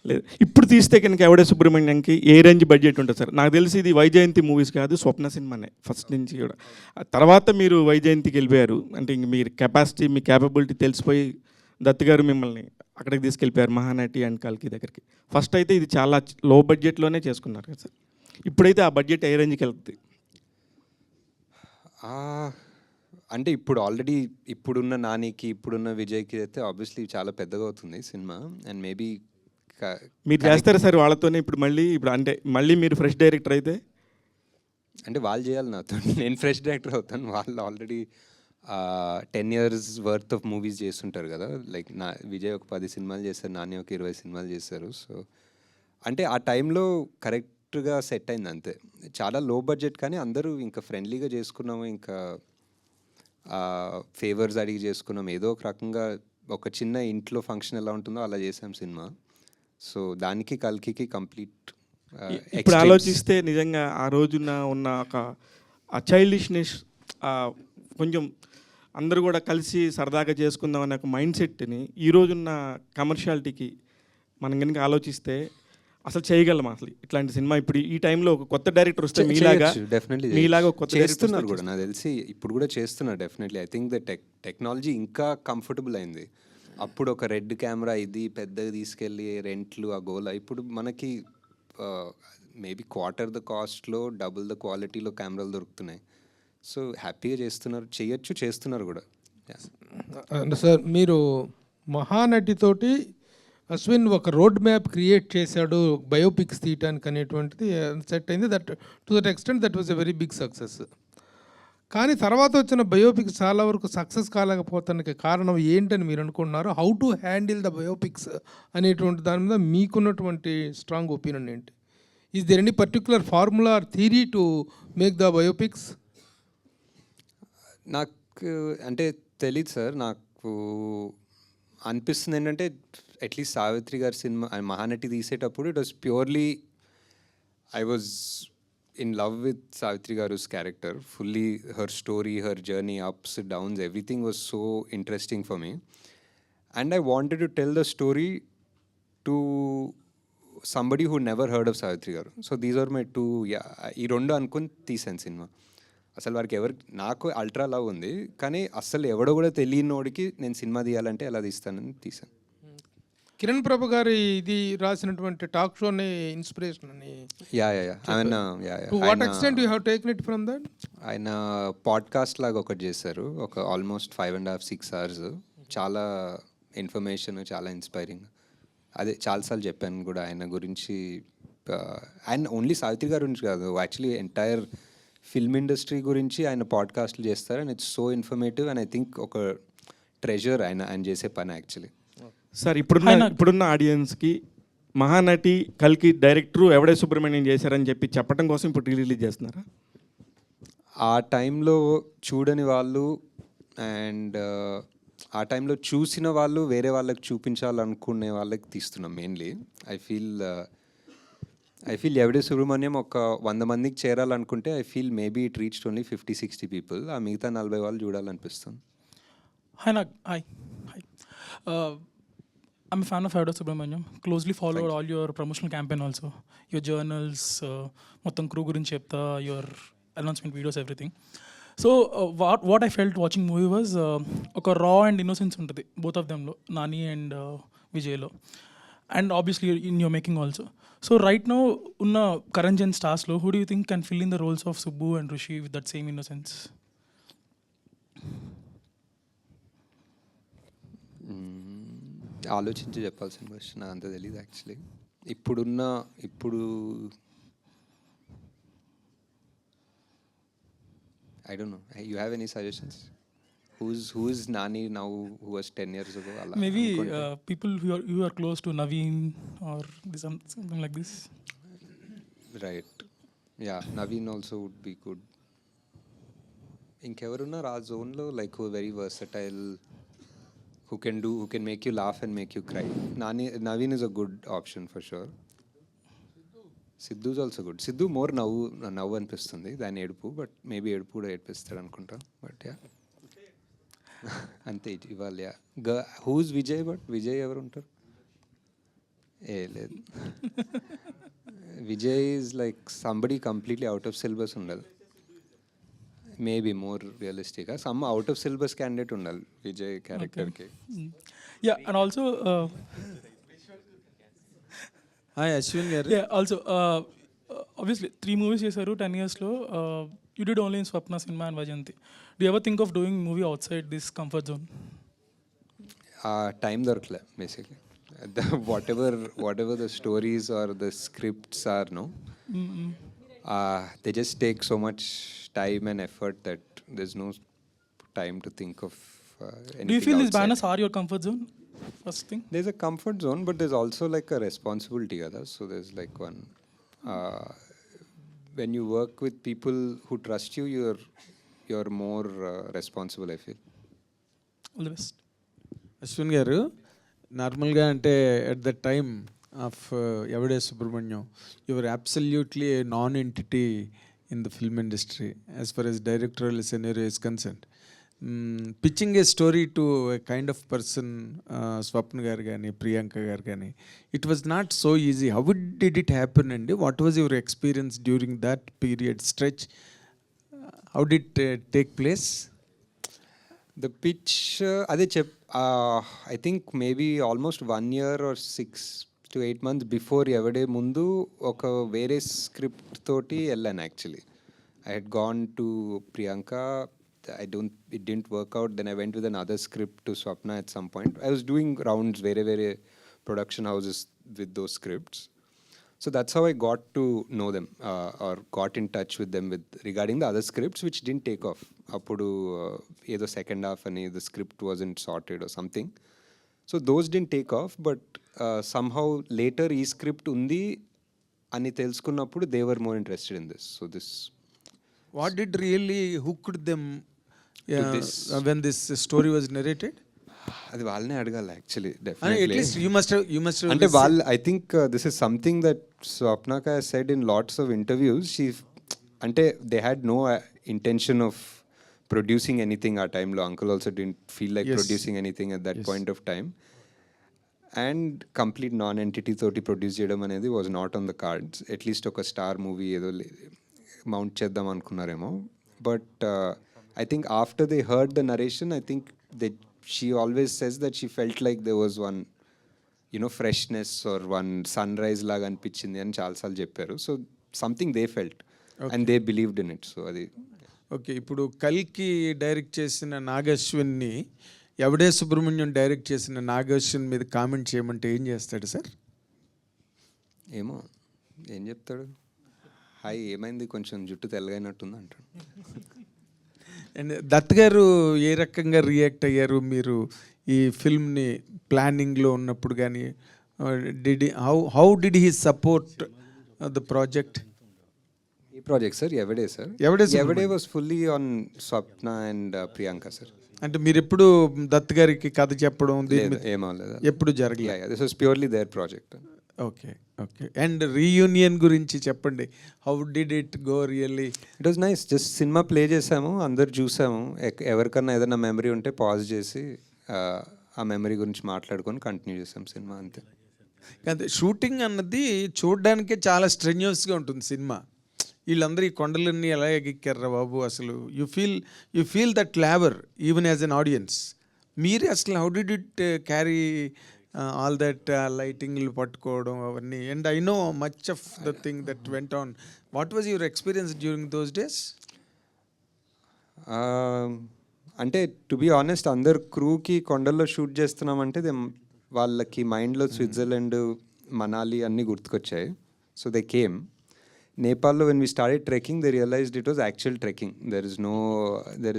లేదు, ఇప్పుడు తీస్తే కనుక ఎవడే సుబ్రహ్మణ్యంకి ఏ రేంజ్ బడ్జెట్ ఉంటుంది సార్? నాకు తెలిసి ఇది వైజయంతి మూవీస్ కాదు, స్వప్న సినిమానే ఫస్ట్ నుంచి కూడా. తర్వాత మీరు వైజయంతికి వెళ్ళిపోయారు, అంటే ఇంక మీరు కెపాసిటీ, మీ క్యాపబిలిటీ తెలిసిపోయి దత్ గారు మిమ్మల్ని అక్కడికి తీసుకెళ్ళిపోయారు మహానటి అండ్ కల్కి దగ్గరికి. ఫస్ట్ అయితే ఇది చాలా లో బడ్జెట్లోనే చేసుకున్నారు కదా సార్. ఇప్పుడైతే ఆ బడ్జెట్ ఏ రేంజ్కి వెళ్తుంది? అంటే ఇప్పుడు ఆల్రెడీ ఇప్పుడున్న నానికి, ఇప్పుడున్న విజయ్కి అయితే ఆబ్వియస్లీ చాలా పెద్దగా అవుతుంది సినిమా. అండ్ మేబీ మీరు చేస్తారు సార్ వాళ్ళతోనే ఇప్పుడు అంటే మళ్ళీ మీరు ఫ్రెష్ డైరెక్టర్ అయితే? అంటే వాళ్ళు చేయాలి నాతో, నేను ఫ్రెష్ డైరెక్టర్ అవుతాను. వాళ్ళు already 10 years worth of movies చేస్తుంటారు కదా. లైక్ విజయ్ ఒక 10 సినిమాలు చేశారు, నాని ఒక 20 సినిమాలు చేశారు. సో అంటే ఆ టైంలో కరెక్ట్గా సెట్ అయింది అంతే. చాలా లో బడ్జెట్ కానీ అందరూ ఇంకా ఫ్రెండ్లీగా చేసుకున్నాము, ఇంకా ఫేవర్స్ అడిగి చేసుకున్నాం. ఏదో ఒక రకంగా ఒక చిన్న ఇంట్లో ఫంక్షన్ ఎలా ఉంటుందో అలా చేసాం సినిమా. సో దానికి కల్కి కంప్లీట్. ఇప్పుడు ఆలోచిస్తే నిజంగా ఆ రోజున ఉన్న ఆ చైల్డిష్నెస్, కొంచెం అందరూ కూడా కలిసి సరదాగా చేసుకుందాం అనే ఒక మైండ్ సెట్ని ఈ రోజున్న కమర్షియాలిటీకి మనం కనుక ఆలోచిస్తే అసలు చేయగలం అసలు ఇట్లాంటి సినిమా? ఇప్పుడు ఈ టైంలో ఒక కొత్త డైరెక్టర్ వస్తే మీలాగా ఒక కొత్త చేస్తున్నారు కూడా, నాకు తెలిసి ఇప్పుడు కూడా చేస్తున్నారు definitely. I think the technology ఇంకా కంఫర్టబుల్ అయింది. అప్పుడు ఒక రెడ్ కెమెరా ఇది పెద్దగా తీసుకెళ్ళి రెంట్లు ఆ గోల, ఇప్పుడు మనకి మేబీ క్వార్టర్ ద కాస్ట్లో డబుల్ ద క్వాలిటీలో కెమెరాలు దొరుకుతున్నాయి. సో హ్యాపీగా చేస్తున్నారు కూడా. సార్ మీరు మహానటితోటి అశ్విన్ ఒక రోడ్ మ్యాప్ క్రియేట్ చేశాడు బయోపిక్స్ తీయటానికి అనేటువంటిది సెట్ అయింది. That to that extent that was a very big success. కానీ తర్వాత వచ్చిన బయోపిక్స్ చాలా వరకు సక్సెస్ కాలేకపోతానికి కారణం ఏంటని మీరు అనుకుంటున్నారు? How to handle the biopics అనేటువంటి దాని మీద మీకున్నటువంటి స్ట్రాంగ్ ఒపీనియన్ ఏంటి? Is there any particular formula or theory to make the biopics? నాకు అంటే తెలియదు సార్. నాకు అనిపిస్తుంది ఏంటంటే అట్లీస్ట్ సావిత్రి గారి సినిమా మహానటి తీసేటప్పుడు it was purely I was in love with Savitri Garu's character, fully her story, her journey, ups, downs, everything was so interesting for me. And I wanted to tell the story to somebody who never heard of Savitri Garu. So these are my two, ఈ రెండు అనుకుని తీసాను cinema. అసలు వారికి నాకు ultra love ఉంది, కానీ అసలు ఎవడో కూడా తెలియనోడికి నేను సినిమా తీయాలంటే ఎలా తీస్తానని తీసాను. కిరణ్ ప్రభు గారి ఇది రాసినటువంటి టాక్ షోని ఇన్స్పిరేషన్ అని. What extent you have taken it from that? ఆయన పాడ్కాస్ట్ లాగా ఒకటి చేశారు, ఒక ఆల్మోస్ట్ 5.5-6 hours. చాలా ఇన్ఫర్మేషన్, చాలా ఇన్స్పైరింగ్. అదే చాలాసార్లు చెప్పాను కూడా ఆయన గురించి. ఆయన ఓన్లీ సావిత్రి గారి గురించి కాదు, యాక్చువల్లీ ఎంటైర్ ఫిల్మ్ ఇండస్ట్రీ గురించి ఆయన పాడ్కాస్ట్లు చేస్తారు and it's so informative and I think ఒక ట్రెజర్ ఆయన చేసే పని యాక్చువల్లీ. సార్ ఇప్పుడున్న ఆడియన్స్కి మహానటి కల్కి డైరెక్టరు ఎవడే సుబ్రహ్మణ్యం చేశారని చెప్పి చెప్పడం కోసం ఇప్పుడు రిలీజ్ చేస్తున్నారా? ఆ టైంలో చూడని వాళ్ళు అండ్ ఆ టైంలో చూసిన వాళ్ళు వేరే వాళ్ళకి చూపించాలనుకునే వాళ్ళకి తీస్తున్నాం మెయిన్లీ. ఐ ఫీల్ ఎవడే సుబ్రహ్మణ్యం ఒక 100 మందికి చేరాలనుకుంటే I feel maybe it reached only 50-60 people. ఆ మిగతా 40 వాళ్ళు చూడాలనిపిస్తుంది. Hi, hi. I'm a fan of Evade Subramaniam. Closely followed all your promotional campaign also. Your journals, మొత్తం crew గురించి చెప్తా, your announcement videos, everything. So what I felt watching movie was ఒక raw and innocence ఉంటుంది both of them లో, Nani and Vijayలో, and obviously in your making also. So right now ఉన్న current gen stars లో who do you think can fill in the roles of Subbu and Rishi with that same innocence? ఆలోచించి చెప్పాల్సిన question, నాకు అంత తెలియదు actually. ఇప్పుడు I don't know. You have any suggestions? Who is Nani now who was 10 years ago? Maybe people who are close to Naveen or something like this. Right. Yeah, Naveen also would be good. ఇంకెవరున్నారు ఆ జోన్లో like who very versatile, who can make you laugh and make you cry? Naveen is a good option for sure. Sidhu is also good. Sidhu more నవ్వు అనిపిస్తుంది దాని ఏడుపు, but maybe ఏడుపు కూడా ఏడిపిస్తాడు అనుకుంటా. బట్ యా అంతే ఇవాళ. హూజ్ విజయ్? బట్ విజయ్ ఎవరు ఉంటారు? లేదు, Vijay is like somebody completely out of syllabus ఉండాలి. మేబీ మోర్ రియలిస్టిక్గా some out of syllabus candidate ఉండాలి విజయ్ క్యారెక్టర్కి. Yeah, and also hi Ashwin garu. Yeah, also obviously 3 movies చేశారు 10 years లో. You did only in Swapna Cinema and Vajanti. Do you ever think of doing movie outside this comfort zone? Time దొరకలే basically. whatever the stories or the scripts are, no, they just take so much time and effort that there's no time to think of anything. Do you feel these outside. banners are your comfort zone? First thing, There's a comfort zone, but there's also like a responsibility, other. So there's like one, when you work with people who trust you, you're more responsible, I feel. all the best. Ashwin garu, నార్మల్గా అంటే at the time of Yevade Subrahmanyam you were absolutely a non entity in the film industry as far as directorial scenario is concerned. Pitching a story to a kind of person, Swapna garu కానీ ప్రియాంక గారు కానీ, it was not so easy. How did it happen అండి? What was your experience during that period stretch? How did take place? The pitch, అదే I think maybe almost 1 year or 6 to 8 months before ఎవడే ముందు ఒక వేరే script తోటి వెళ్ళాను actually. I had gone to Priyanka. It didn't work out. Then I went with another script to Swapna at some point. I was doing rounds very production houses with those scripts. So that's how I got to know them or got in touch with them regarding the other scripts which didn't take off. Appudu edo second half ani the script wasn't sorted or something. So those didn't take off, but somehow later ee script undi ani telusukunnappudu they were more interested in this. So this, What did really hooked them when this story was narrated? అది వాళ్ళనే అడగాలి actually. At definitely least you must have అంటే వాళ్ళు, I think this is something that స్వప్నక has said in lots of interviews. She అంటే they had no intention of producing anything ఆ టైంలో. Uncle also didn't feel like producing anything at that point of time. And complete non entity తోటి produce చేయడం అనేది was not on the cards. At least ఒక star movie ఏదో mount చేద్దాం అనుకున్నారేమో. But I think after they heard the narration, I think she always says that she felt like there was one, freshness or one sunrise laga anpichindi ani chalasal chepparu. So something they felt and they believed in it. So adi okay. ఇప్పుడు కల్కి direct చేసిన నాగశ్విన్ని ఎవడే Subrahmanyam direct చేసిన నాగశ్విన్ మీద comment చేయమంటే ఏం చేస్తాడు sir? ఏమో ఏం చెప్తాడు. హాయ్ ఏమైంది కొంచెం జుట్టు తెల్లగైనట్టుంది అంటాడు. అండ్ దత్ గారు ఏ రకంగా రియాక్ట్ అయ్యారు మీరు ఈ ఫిల్మ్ని ప్లానింగ్లో ఉన్నప్పుడు కానీ how did he support the project? ఈ project sir Yevade sir, Yevade was fully on Swapna and Priyanka sir. అంటే మీరు ఎప్పుడు దత్ గారికి కథ చెప్పడం ఏమవలేదు, ఎప్పుడు జరగలేదు? This was purely their project. Okay okay. And reunion గురించి చెప్పండి, how did it go really? It was nice, just సినిమా ప్లే చేసాము, అందరు చూసాము, ఎవరికన్నా ఏదైనా మెమరీ ఉంటే పాజ్ చేసి ఆ మెమరీ గురించి మాట్లాడుకొని కంటిన్యూ చేసాం సినిమా, అంతే. అదే షూటింగ్ అన్నది చూడడానికే చాలా స్ట్రెన్యూస్గా ఉంటుంది సినిమా. వీళ్ళందరూ ఈ కొండలన్నీ ఎలా ఎక్కారా బాబు అసలు. You feel that labour even as an audience. మీరే అసలు how did it carry all that లైటింగ్లు పట్టుకోవడం అవన్నీ? And I know much of the thing that went on. What was your experience during those days? అంటే to be honest, అందరు క్రూకి కొండల్లో shoot చేస్తున్నామంటే వాళ్ళకి మైండ్లో స్విట్జర్లాండ్, మనాలి అన్నీ గుర్తుకొచ్చాయి. So they came. నేపాల్లో when we started trekking, they realized it was actual trekking. There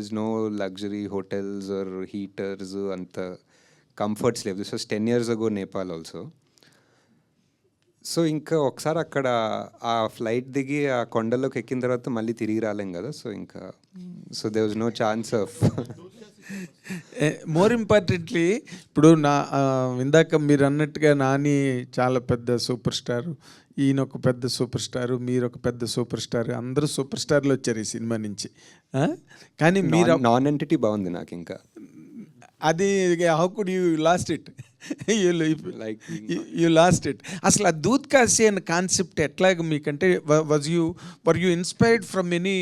is no luxury hotels or heaters, అంత కంఫర్ట్స్ లేవు. This was 10 years ago Nepal also. So ఇంకా ఒకసారి అక్కడ ఆ ఫ్లైట్ దిగి ఆ కొండల్లోకి ఎక్కిన తర్వాత మళ్ళీ తిరిగి రాలేం కదా. సో ఇంకా they was no chance of. More importantly ఇప్పుడు ఇందాక మీరు అన్నట్టుగా నాని చాలా పెద్ద సూపర్ స్టార్, ఈయన ఒక పెద్ద సూపర్ స్టారు, మీరు ఒక పెద్ద సూపర్ స్టార్, అందరూ సూపర్ స్టార్లు వచ్చారు ఈ సినిమా నుంచి. కానీ మీరు నాన్ ఎంటిటీ బాగుంది నాకు ఇంకా. అది how could you lost it? You lost it. అసలు ఆ దూద్ కాశీ అనే కాన్సెప్ట్ ఎట్లాగ మీకంటే were you inspired from any?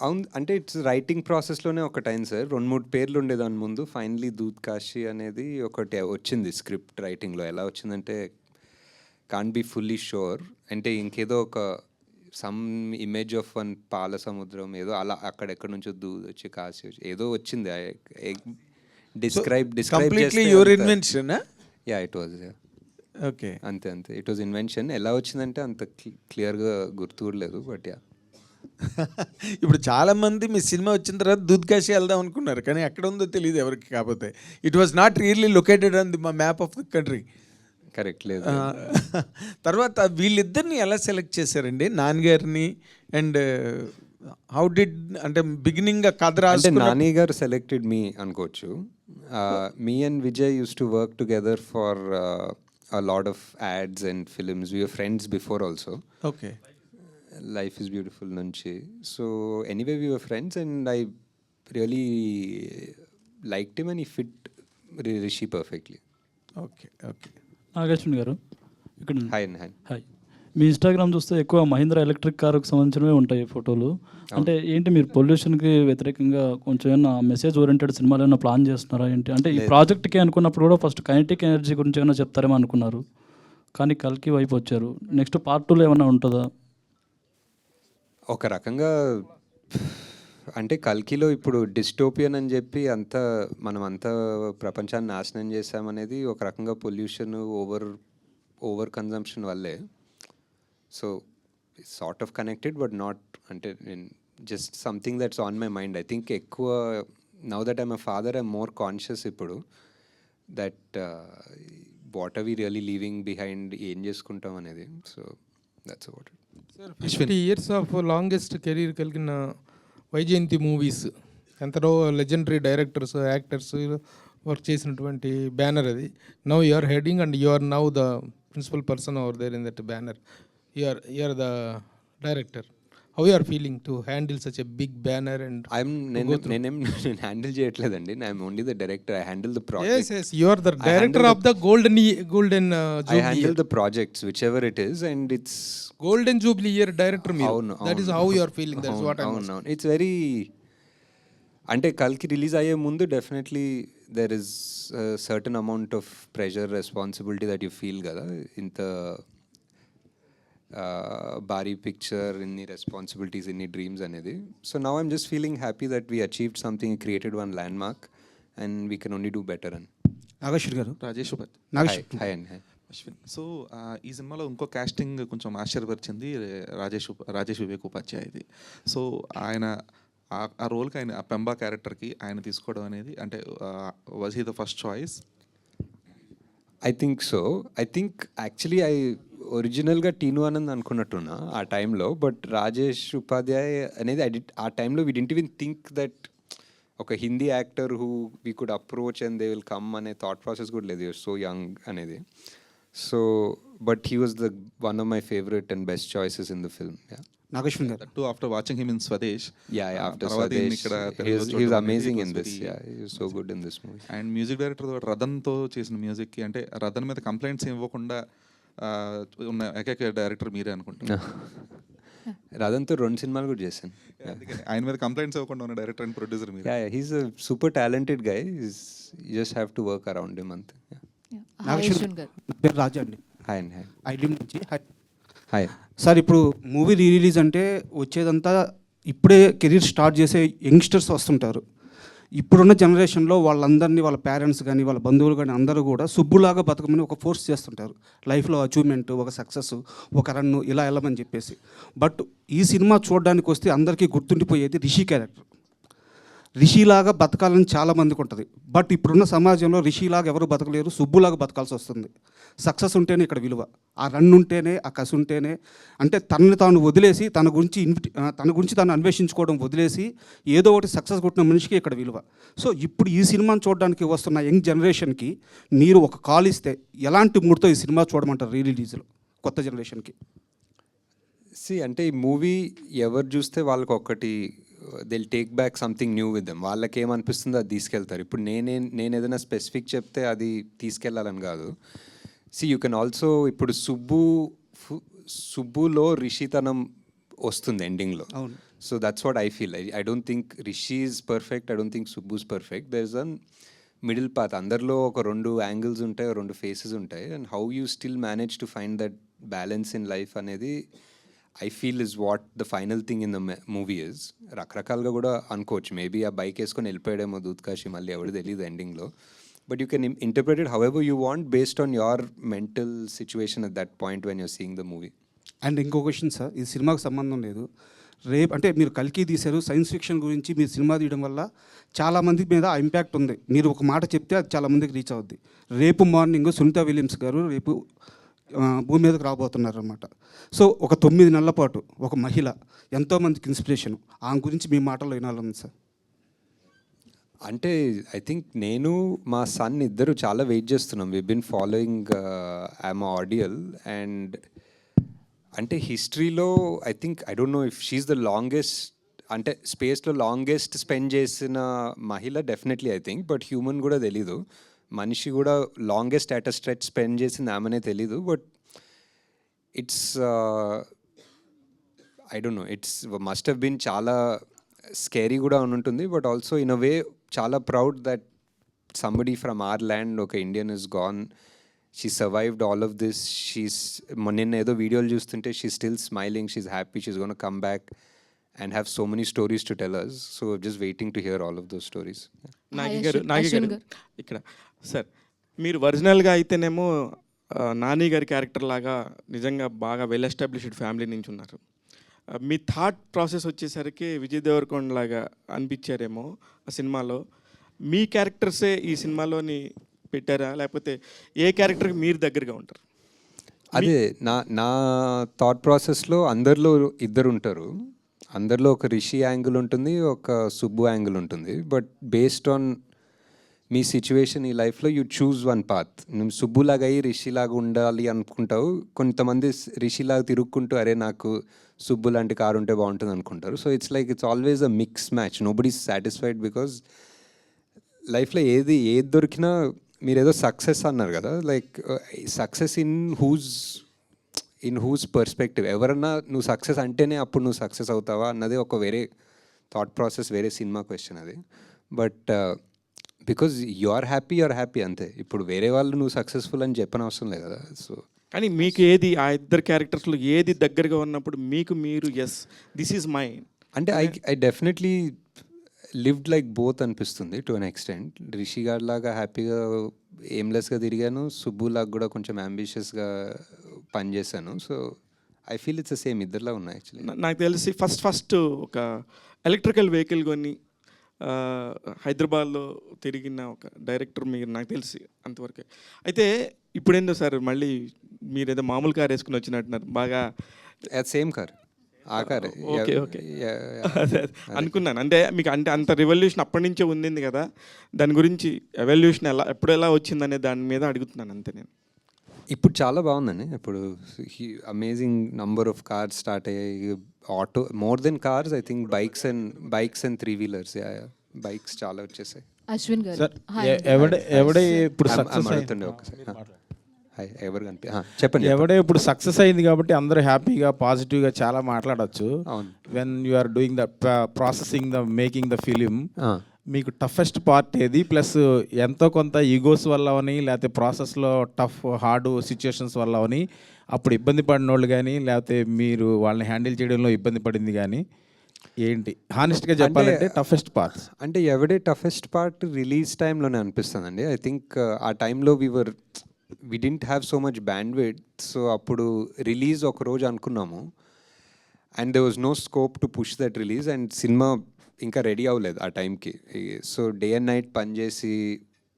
అవును, అంటే ఇట్స్ రైటింగ్ ప్రాసెస్లోనే ఒకటి అయింది సార్. 2-3 పేర్లు ఉండే దాని ముందు, ఫైనలీ దూద్ కాశీ అనేది ఒకటి వచ్చింది స్క్రిప్ట్ రైటింగ్లో. ఎలా వచ్చిందంటే కాంట్ బీ ఫుల్లీ షూర్, అంటే ఇంకేదో ఒక సమ్ ఇమేజ్ ఆఫ్ వన్ పాల సముద్రం ఏదో అలా అక్కడెక్కడ నుంచో దూద్ వచ్చి కాశీ వచ్చి ఏదో వచ్చింది. Describe your invention? Yeah it was. Okay, అంతే ఇట్ వాజ్ ఇన్వెన్షన్. ఎలా వచ్చిందంటే అంత క్లియర్గా గుర్తులేదు, బట్ యా. ఇప్పుడు చాలామంది మీ సినిమా వచ్చిన తర్వాత దూద్ కాశీ వెళ్దాం అనుకున్నారు, కానీ ఎక్కడ ఉందో తెలియదు ఎవరికి. కాకపోతే it was not really located on the map of the country. Correct లేదు. తర్వాత వీళ్ళిద్దరిని ఎలా సెలెక్ట్ చేశారండి, నాన్నగారిని? అండ్ హౌ డిడ్, అంటే బిగినింగ్ కథ అంటే నాని గారు సెలెక్టెడ్ మీ అనుకోవచ్చు. Me and Vijay use to work together for a lot of ads and films. We were friends before also. Okay. Life is Beautiful nunchi. So anyway, we were friends and I really liked him and he fit Rishi perfectly. Okay, okay. Nag Ashwin గారు ఇక్కడ hi. మీ Instagram చూస్తే ఎక్కువ Mahindra electric కార్కి సంబంధించినవే ఉంటాయి ఫోటోలు. అంటే ఏంటి మీరు పొల్యూషన్కి వ్యతిరేకంగా కొంచెం ఏమైనా మెసేజ్ ఓరియంటెడ్ సినిమాలు ఏమైనా ప్లాన్ చేస్తున్నారా ఏంటి? అంటే ఈ ప్రాజెక్ట్కి అనుకున్నప్పుడు కూడా ఫస్ట్ కైనెటిక్ ఎనర్జీ గురించి ఏమైనా చెప్తారేమో అనుకున్నారు, కానీ కల్కి వైపు వచ్చారు. నెక్స్ట్ పార్ట్ 2లో ఏమైనా ఉంటుందా? ఒక రకంగా అంటే కల్కిలో ఇప్పుడు డిస్టోపియన్ అని చెప్పి మనం అంతా ప్రపంచాన్ని నాశనం చేసామనేది ఒక రకంగా పొల్యూషన్, ఓవర్ కన్జంప్షన్ వల్లే. So sort of connected but not, అంటే just something that's on my mind. I think ఎక్కువ now that I'm a father I'm more conscious ఇప్పుడు that what are we really leaving behind, ఏం చేసుకుంటాం అనేది. So that's what. 50 years of longest career కలిగిన Vyjayanthi movies, ఎంతలో legendary directors, actors work చేసినటువంటి banner అది. Now you are heading and you are now the principal person over there in that banner. You are the director. How you are feeling to handle such a big banner? And నేనేం handle చేయట్లేదండి, I'm only the director. I handle the project. Yes, you are the director of the golden I handle the projects whichever it is and it's golden jubilee year director మీరు. That is how you are feeling. That's what I'm saying. It's very, అంటే కల్కి release అయ్యే ముందు definitely there is certain amount of pressure, responsibility that you feel కదా. ఇంత భారీ picture, ఇన్ని responsibilities, ఇన్ని డ్రీమ్స్ అనేది. So now I'm just feeling happy that we achieved something, created one land mark and we can only do better. అని నాగేశ్వర్ గారు, Rajesh Nageshwar, hi అండి. Ashwin, so ఈ సినిమాలో ఇంకో కాస్టింగ్ కొంచెం ఆశ్చర్యపరిచింది రాజేష్ వివేక్ ఉపాధ్యాయది. సో ఆయన ఆ రోల్కి ఆయన ఆ పెంబా క్యారెక్టర్కి ఆయన తీసుకోవడం అనేది అంటే was he the first choice? I think so. I think actually ఒరిజినల్గా టీను ఆనంద్ అనుకున్నట్టున్నా ఆ టైంలో, బట్ రాజేష్ ఉపాధ్యాయ్ అనేది ఆ టైంలో we didn't even think that ఒక Hindi actor who we could approach and they will come అనే థాట్ ప్రాసెస్ కూడా లేదు, సో యంగ్ అనేది. So but he was the one of my favourite and best choices in the film. Nageshwan garu, to after watching him in Swadesh. After Swadesh, he was amazing in this. Yeah, he was so good in this movie. And music director రతన్తో చేసిన మ్యూజిక్కి అంటే రతన్ మీద complaints ఇవ్వకుండా ఉన్న ఏకైక director మీరే అనుకుంటున్నా. రతన్తో 2 సినిమాలు కూడా చేశాను. ఆయన మీద కంప్లైంట్స్ ఇవ్వకుండా ఉన్న డైరెక్టర్ అండ్ ప్రొడ్యూసర్ మీరు. He's a super talented guy. You just have to work around him అంతే. నాగేశ్వన్ గారు, నా పేరు రాజా అండి. హాయ్ అండి. ఐడియం నుంచి. హాయ్ సార్, ఇప్పుడు మూవీ రీ రిలీజ్ అంటే వచ్చేదంతా ఇప్పుడే కెరీర్ స్టార్ట్ చేసే యంగ్స్టర్స్ వస్తుంటారు. ఇప్పుడున్న జనరేషన్లో వాళ్ళందరినీ వాళ్ళ పేరెంట్స్ కానీ వాళ్ళ బంధువులు కానీ అందరూ కూడా సుబ్బులాగా బతకమని ఒక ఫోర్స్ చేస్తుంటారు. లైఫ్లో అచీవ్మెంట్, ఒక సక్సెస్, ఒక రన్ను ఇలా వెళ్ళమని చెప్పేసి. బట్ ఈ సినిమా చూడడానికి వస్తే అందరికీ గుర్తుండిపోయేది రిషి క్యారెక్టర్. రిషిలాగా బతకాలని చాలామందికి ఉంటుంది. బట్ ఇప్పుడున్న సమాజంలో రిషిలాగా ఎవరు బతకలేరు, సుబ్బులాగా బతకాల్సి వస్తుంది. సక్సెస్ ఉంటేనే ఇక్కడ విలువ, ఆ రన్ ఉంటేనే, ఆ కసి ఉంటేనే. అంటే తనని తాను వదిలేసి తన గురించి తాను అన్వేషించుకోవడం వదిలేసి ఏదో ఒకటి సక్సెస్ కొట్టిన మనిషికి ఇక్కడ విలువ. సో ఇప్పుడు ఈ సినిమాని చూడడానికి వస్తున్న యంగ్ జనరేషన్కి మీరు ఒక కాల్ ఇస్తే ఎలాంటి మూడ్తో ఈ సినిమా చూడమంటారు రీ రిలీజ్లో కొత్త జనరేషన్కి? అంటే ఈ మూవీ ఎవరు చూస్తే వాళ్ళకి ఒకటి they'll take back something new with them. వాళ్ళకి ఏమనిపిస్తుందో అది తీసుకెళ్తారు. ఇప్పుడు నేను ఏదైనా స్పెసిఫిక్ చెప్తే అది తీసుకెళ్ళాలని కాదు. యూ కెన్ ఆల్సో ఇప్పుడు సుబ్బులో రిషితనం వస్తుంది ఎండింగ్లో. So that's what I feel. I don't think Rishi is perfect, I don't think Subbu is perfect. There is an middle path. అందరిలో ఒక 2 యాంగిల్స్ ఉంటాయి, 2 ఫేసెస్ ఉంటాయి. And how you still manage to find that balance in life అనేది I feel is what the final thing in the movie is. రకరకాలుగా కూడా అనుకోవచ్చు. Maybe ఆ bike వేసుకొని వెళ్ళిపోయాడేమో దూత్కాశి, మళ్ళీ ఎవరు తెలియదు ఎండింగ్లో. But you can interpret it however you want based on your mental situation at that point when you're seeing the movie. And ఇంకో క్వశ్చన్ సార్, ఈ సినిమాకు సంబంధం లేదు. రేపు అంటే మీరు కల్కి తీశారు, సైన్స్ ఫిక్షన్ గురించి మీరు సినిమా తీయడం వల్ల చాలామంది మీద ఆ ఇంపాక్ట్ ఉంది. మీరు ఒక మాట చెప్తే అది చాలామందికి రీచ్ అవుద్ది. రేపు మార్నింగ్ సునీత విలియమ్స్ గారు రేపు భూమి మీదకి రాబోతున్నారు అన్నమాట. సో ఒక 9 నెలల పాటు ఒక మహిళ ఎంతోమందికి ఇన్స్పిరేషన్. ఆమె గురించి మీ మాటల్లో వినాలని సార్. అంటే ఐ థింక్ నేను మా సన్ ఇద్దరు చాలా వెయిట్ చేస్తున్నాం. We been following I'm ideal. And అంటే హిస్టరీలో I think I don't know if she's the longest, అంటే స్పేస్లో లాంగెస్ట్ స్పెండ్ చేసిన మహిళ definitely I think. But human కూడా తెలీదు, మనిషి కూడా longest at a stretch spend చేసింది ఆమెనే తెలీదు. But it's I don't know, it's must have been చాలా స్కేరీ కూడా ఉంటుంది. But also in a way చాలా proud that somebody from our land, ఒక Indian is gone, she survived all of this. నిన్న ఏదో వీడియోలు చూస్తుంటే she still smiling, she's happy, she's gonna come back and have so many stories to tell us. So just waiting to hear all of those stories. Nagi గారు ఇక్కడ sir, మీరు ఒరిజినల్గా అయితేనేమో నాని గారి క్యారెక్టర్ లాగా నిజంగా బాగా వెల్ ఎస్టాబ్లిష్డ్ ఫ్యామిలీ నుంచి ఉన్నారు. మీ థాట్ ప్రాసెస్ వచ్చేసరికి విజయ్ దేవరకొండ లాగా అనిపించారేమో ఆ సినిమాలో. మీ క్యారెక్టర్సే ఈ సినిమాలోని పెట్టారా, లేకపోతే ఏ క్యారెక్టర్కి మీరు దగ్గరగా ఉంటారు? అదే నా థాట్ ప్రాసెస్లో అందరిలో ఇద్దరు ఉంటారు. అందరిలో ఒక రిషి యాంగిల్ ఉంటుంది, ఒక సుబ్బు యాంగిల్ ఉంటుంది. But based on me situation ఈ లైఫ్లో యూ చూజ్ వన్ పాత్. నువ్వు సుబ్బులాగా అయ్యి రిషిలాగా ఉండాలి అనుకుంటావు. కొంతమంది రిషిలాగా తిరుక్కుంటూ అరే నాకు సుబ్బు లాంటి కారు ఉంటే బాగుంటుంది అనుకుంటారు. So it's always a mix match. Nobody is satisfied because లైఫ్లో ఏది దొరికినా మీరు ఏదో సక్సెస్ అన్నారు కదా, like success in who's perspective. ఎవరన్నా నువ్వు సక్సెస్ అంటేనే అప్పుడు నువ్వు సక్సెస్ అవుతావా అన్నది ఒక వేరే థాట్ ప్రాసెస్, వేరే సినిమా క్వశ్చన్ అది. But because you are happy అంతే. ఇప్పుడు వేరే వాళ్ళు నువ్వు సక్సెస్ఫుల్ అని చెప్పనవసరం లేదు కదా. సో కానీ మీకు ఏది ఆ ఇద్దరు క్యారెక్టర్స్లో ఏది దగ్గరగా ఉన్నప్పుడు మీకు మీరు ఎస్ దిస్ ఈజ్ మై అంటే I definitely lived like both అనిపిస్తుంది టు అన్ ఎక్స్టెంట్. రిషి గారి లాగా హ్యాపీగా ఎయిమ్లెస్గా తిరిగాను, సుబ్బు లాగా కూడా కొంచెం అంబిషియస్గా పనిచేశాను. So I feel it's the same, ఇద్దరులా ఉన్నాయి యాక్చువల్లీ. నాకు తెలిసి ఫస్ట్ ఒక ఎలక్ట్రికల్ వెహికల్ కొని హైదరాబాద్లో తిరిగిన ఒక డైరెక్టర్ మీరు, నాకు తెలిసి అంతవరకే. అయితే ఇప్పుడేందో సార్ మళ్ళీ మీరు ఏదో మామూలు కార్ వేసుకుని వచ్చినట్టున్నారు బాగా. సేమ్ కార్, ఆ కార్. ఓకే ఓకే అదే అనుకున్నాను. అంటే మీకు అంటే అంత రివల్యూషన్ అప్పటి నుంచే ఉంది కదా, దాని గురించి ఎవల్యూషన్ ఎప్పుడు ఎలా వచ్చిందనే దాని మీద అడుగుతున్నాను అంతే నేను. ఇప్పుడు చాలా బాగుందండి. ఇప్పుడు amazing number of cars start అయ్యాయి. Auto more than cars, I think bikes and 3-wheelers, bikes చాలా వచ్చేసాయి. అశ్విన్ గారు సార్ ఎవడే ఇప్పుడు సక్సెస్ అడుగుతుండే ఒకసారి. ఎవరు కనిపి చెప్పండి. ఎవడే ఇప్పుడు సక్సెస్ అయింది కాబట్టి అందరూ హ్యాపీగా పాజిటివ్గా చాలా మాట్లాడచ్చు. When you are doing the processing the making the film, మీకు టఫెస్ట్ పార్ట్ ఏది? ప్లస్ ఎంతో కొంత ఈగోస్ వల్ల అని, లేకపోతే ప్రాసెస్లో టఫ్ హార్డ్ సిచ్యుయేషన్స్ వల్ల అని అప్పుడు ఇబ్బంది పడిన వాళ్ళు కానీ, లేకపోతే మీరు వాళ్ళని హ్యాండిల్ చేయడంలో ఇబ్బంది పడింది కానీ ఏంటి? హానెస్ట్గా చెప్పాలంటే టఫెస్ట్ పార్ట్స్ అంటే ఎవడే టఫెస్ట్ పార్ట్ రిలీజ్ టైంలోనే అనిపిస్తుందండి. ఐ థింక్ ఆ టైంలో we didn't have so much bandwidth. So అప్పుడు రిలీజ్ ఒక రోజు అనుకున్నాము, and there was no scope to push that release, and సినిమా ఇంకా రెడీ అవ్వలేదు ఆ టైంకి. సో డే అండ్ నైట్ పనిచేసి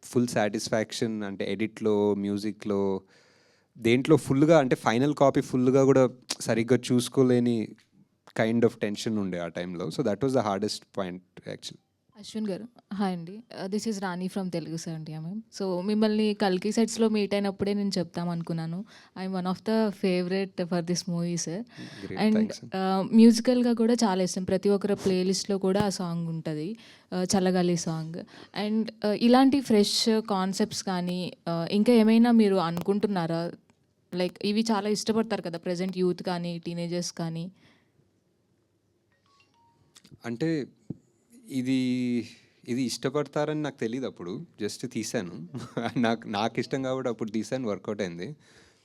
ఫుల్ సాటిస్ఫాక్షన్, అంటే ఎడిట్లో, మ్యూజిక్లో, దేంట్లో ఫుల్గా, అంటే ఫైనల్ కాపీ ఫుల్గా కూడా సరిగ్గా చూసుకోలేని కైండ్ ఆఫ్ టెన్షన్ ఉండే ఆ టైంలో. So that was the hardest point actually. Ashwin garu hi అండి, this is Rani from Telugu 70mm. So మిమ్మల్ని కల్కి సెట్స్లో మీట్ అయినప్పుడే నేను చెప్తాం అనుకున్నాను, I'm one of the favourite for this movie sir. And మ్యూజికల్గా కూడా చాలా ఇష్టం, ప్రతి ఒక్కరి ప్లేలిస్ట్లో కూడా ఆ సాంగ్ ఉంటుంది, చల్లగాలి సాంగ్. అండ్ ఇలాంటి ఫ్రెష్ కాన్సెప్ట్స్ కానీ ఇంకా ఏమైనా మీరు అనుకుంటున్నారా? లైక్ ఇవి చాలా ఇష్టపడతారు కదా ప్రజెంట్ యూత్ కానీ టీనేజర్స్ కానీ. అంటే ఇది ఇష్టపడతారని నాకు తెలియదు, అప్పుడు జస్ట్ తీశాను. నాకు ఇష్టం కాబట్టి అప్పుడు తీశాను, వర్కౌట్ అయింది.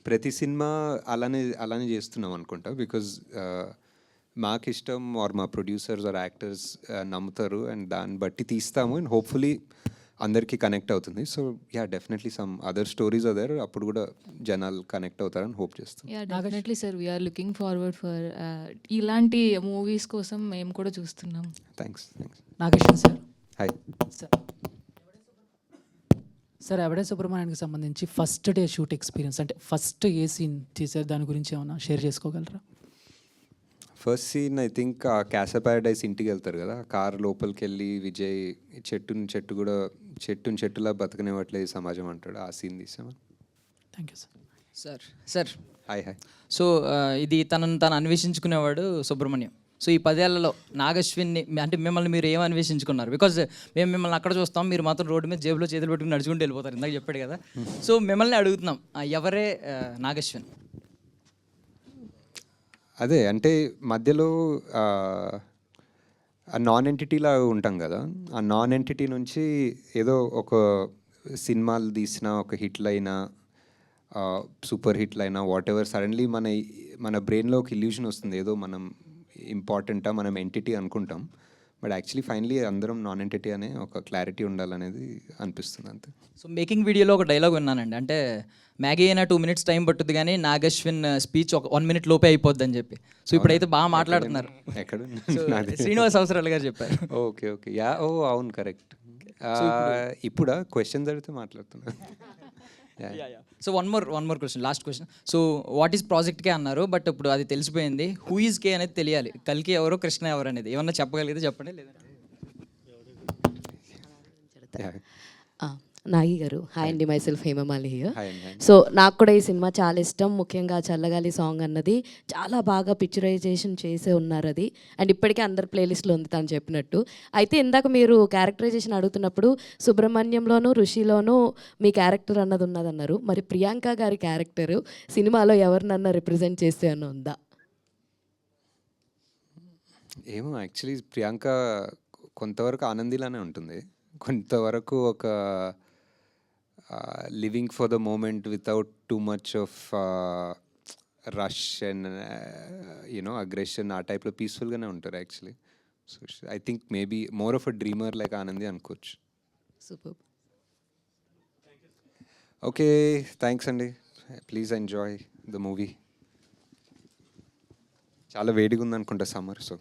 ప్రతి సినిమా అలానే చేస్తున్నాం అనుకుంటా, బికాజ్ మాకు ఇష్టం ఆర్ మా ప్రొడ్యూసర్స్ ఆర్ యాక్టర్స్ నమ్ముతారు, అండ్ దాన్ని బట్టి తీస్తాము, అండ్ హోప్ఫుల్లీ అందరికీ కనెక్ట్ అవుతుంది. So yeah, definitely some other stories other, అప్పుడు కూడా జనాలు కనెక్ట్ అవుతారని హోప్ చేస్తాం. Yeah definitely sir, we're looking forward for ఇలాంటి మూవీస్ కోసం మేము కూడా చూస్తున్నాం. Thanks. Nageshwar sir. Hi sir. Yevade సుబ్రహ్మణ్యానికి సంబంధించి ఫస్ట్ డే షూట్ ఎక్స్పీరియన్స్, అంటే ఫస్ట్ ఏ సీన్ చేశారు, దాని గురించి ఏమైనా షేర్ చేసుకోగలరా? ఫస్ట్ సీన్ ఐ థింక్ ఆ క్యాసా ప్యారడైస్ ఇంటికి వెళ్తారు కదా, కార్ లోపలికి వెళ్ళి విజయ్ చెట్టులా బతకనివ్వట్లేదు సమాజం అంటాడు, ఆ సీన్ తీసాము. Thank you sir. Sir hi. So ఇది తను అన్వేషించుకునేవాడు సుబ్రహ్మణ్యం. సో ఈ 10 ఏళ్లలో నాగశ్విన్ని, అంటే మిమ్మల్ని మీరు ఏం అన్వేషించుకున్నారు? బికాజ్ మేము మిమ్మల్ని అక్కడ చూస్తాం, మీరు మాత్రం రోడ్డు మీద జేబులో చేతులు పెట్టుకుని నడుచుకుంటూ వెళ్ళిపోతారు, ఇందాక చెప్పాడు కదా. సో మిమ్మల్ని అడుగుతున్నాం, ఎవరే నాగశ్విన్? అదే అంటే మధ్యలో ఆ నాన్ ఎంటిటీలా ఉంటాం కదా, ఆ నాన్ ఎంటిటీ నుంచి ఏదో ఒక సినిమాలు తీసిన ఒక హిట్లు అయినా, సూపర్ హిట్లు అయినా, వాట్ ఎవర్, సడన్లీ మన బ్రెయిన్లో ఒక ఇల్యూషన్ వస్తుంది, ఏదో మనం ఇంపార్టెంటా, మనం ఎంటిటీ అనుకుంటాం, బట్ యాక్చువల్లీ ఫైనలీ అందరం నాన్ ఎంటిటీ అనే ఒక క్లారిటీ ఉండాలనేది అనిపిస్తుంది అంతే. సో మేకింగ్ వీడియోలో ఒక డైలాగ్ విన్నానండి, అంటే మ్యాగీ అయినా 2 minutes టైం పట్టుద్ది కానీ నాగశ్విన్ స్పీచ్ ఒక 1 minute లోపే అయిపోద్ది అని చెప్పి. సో ఇప్పుడైతే బాగా మాట్లాడుతున్నారు. ఎక్కడ? శ్రీనివాస్ అవసరాలు గారు చెప్పారు. ఓకే యా, అవును కరెక్ట్. ఇప్పుడా క్వశ్చన్స్ అడిగితే మాట్లాడుతున్నా. So one more question, last question. So what is project కే అన్నారు, బట్ ఇప్పుడు అది తెలిసిపోయింది, హూ ఈజ్ కే అనేది తెలియాలి. కల్కి ఎవరు, కృష్ణ ఎవరు అనేది ఏమన్నా చెప్పగలిగితే చెప్పండి, లేదంటే నాగి గారు. హాయ్ అండి, my self Hemamali here. So నాకు కూడా ఈ సినిమా చాలా ఇష్టం, ముఖ్యంగా చల్లగాలి సాంగ్ అన్నది చాలా బాగా పిక్చరైజేషన్ చేసే ఉన్నారు అది, అండ్ ఇప్పటికే అందరి ప్లేలిస్ట్లో ఉంది తను చెప్పినట్టు. అయితే ఇందాక మీరు క్యారెక్టరైజేషన్ అడుగుతున్నప్పుడు సుబ్రహ్మణ్యంలోనూ ఋషిలోనూ మీ క్యారెక్టర్ అన్నది ఉన్నదన్నారు, మరి ప్రియాంక గారి క్యారెక్టరు సినిమాలో ఎవరినన్నా రిప్రజెంట్ చేస్తే అన్న ఉందా? ఏమో, యాక్చువల్లీ ప్రియాంక కొంతవరకు ఆనందిలానే ఉంటుంది, కొంతవరకు ఒక living for the moment without too much of rush and you know aggression, ఆ టైప్లో పీస్ఫుల్గానే ఉంటారు actually. So I think maybe more of a dreamer like Anandi అనుకోవచ్చు. సూపర్. ఓకే, థ్యాంక్స్ అండి. Please enjoy the movie. చాలా వేడిగా ఉందనుకుంటా సమ్మర్, సో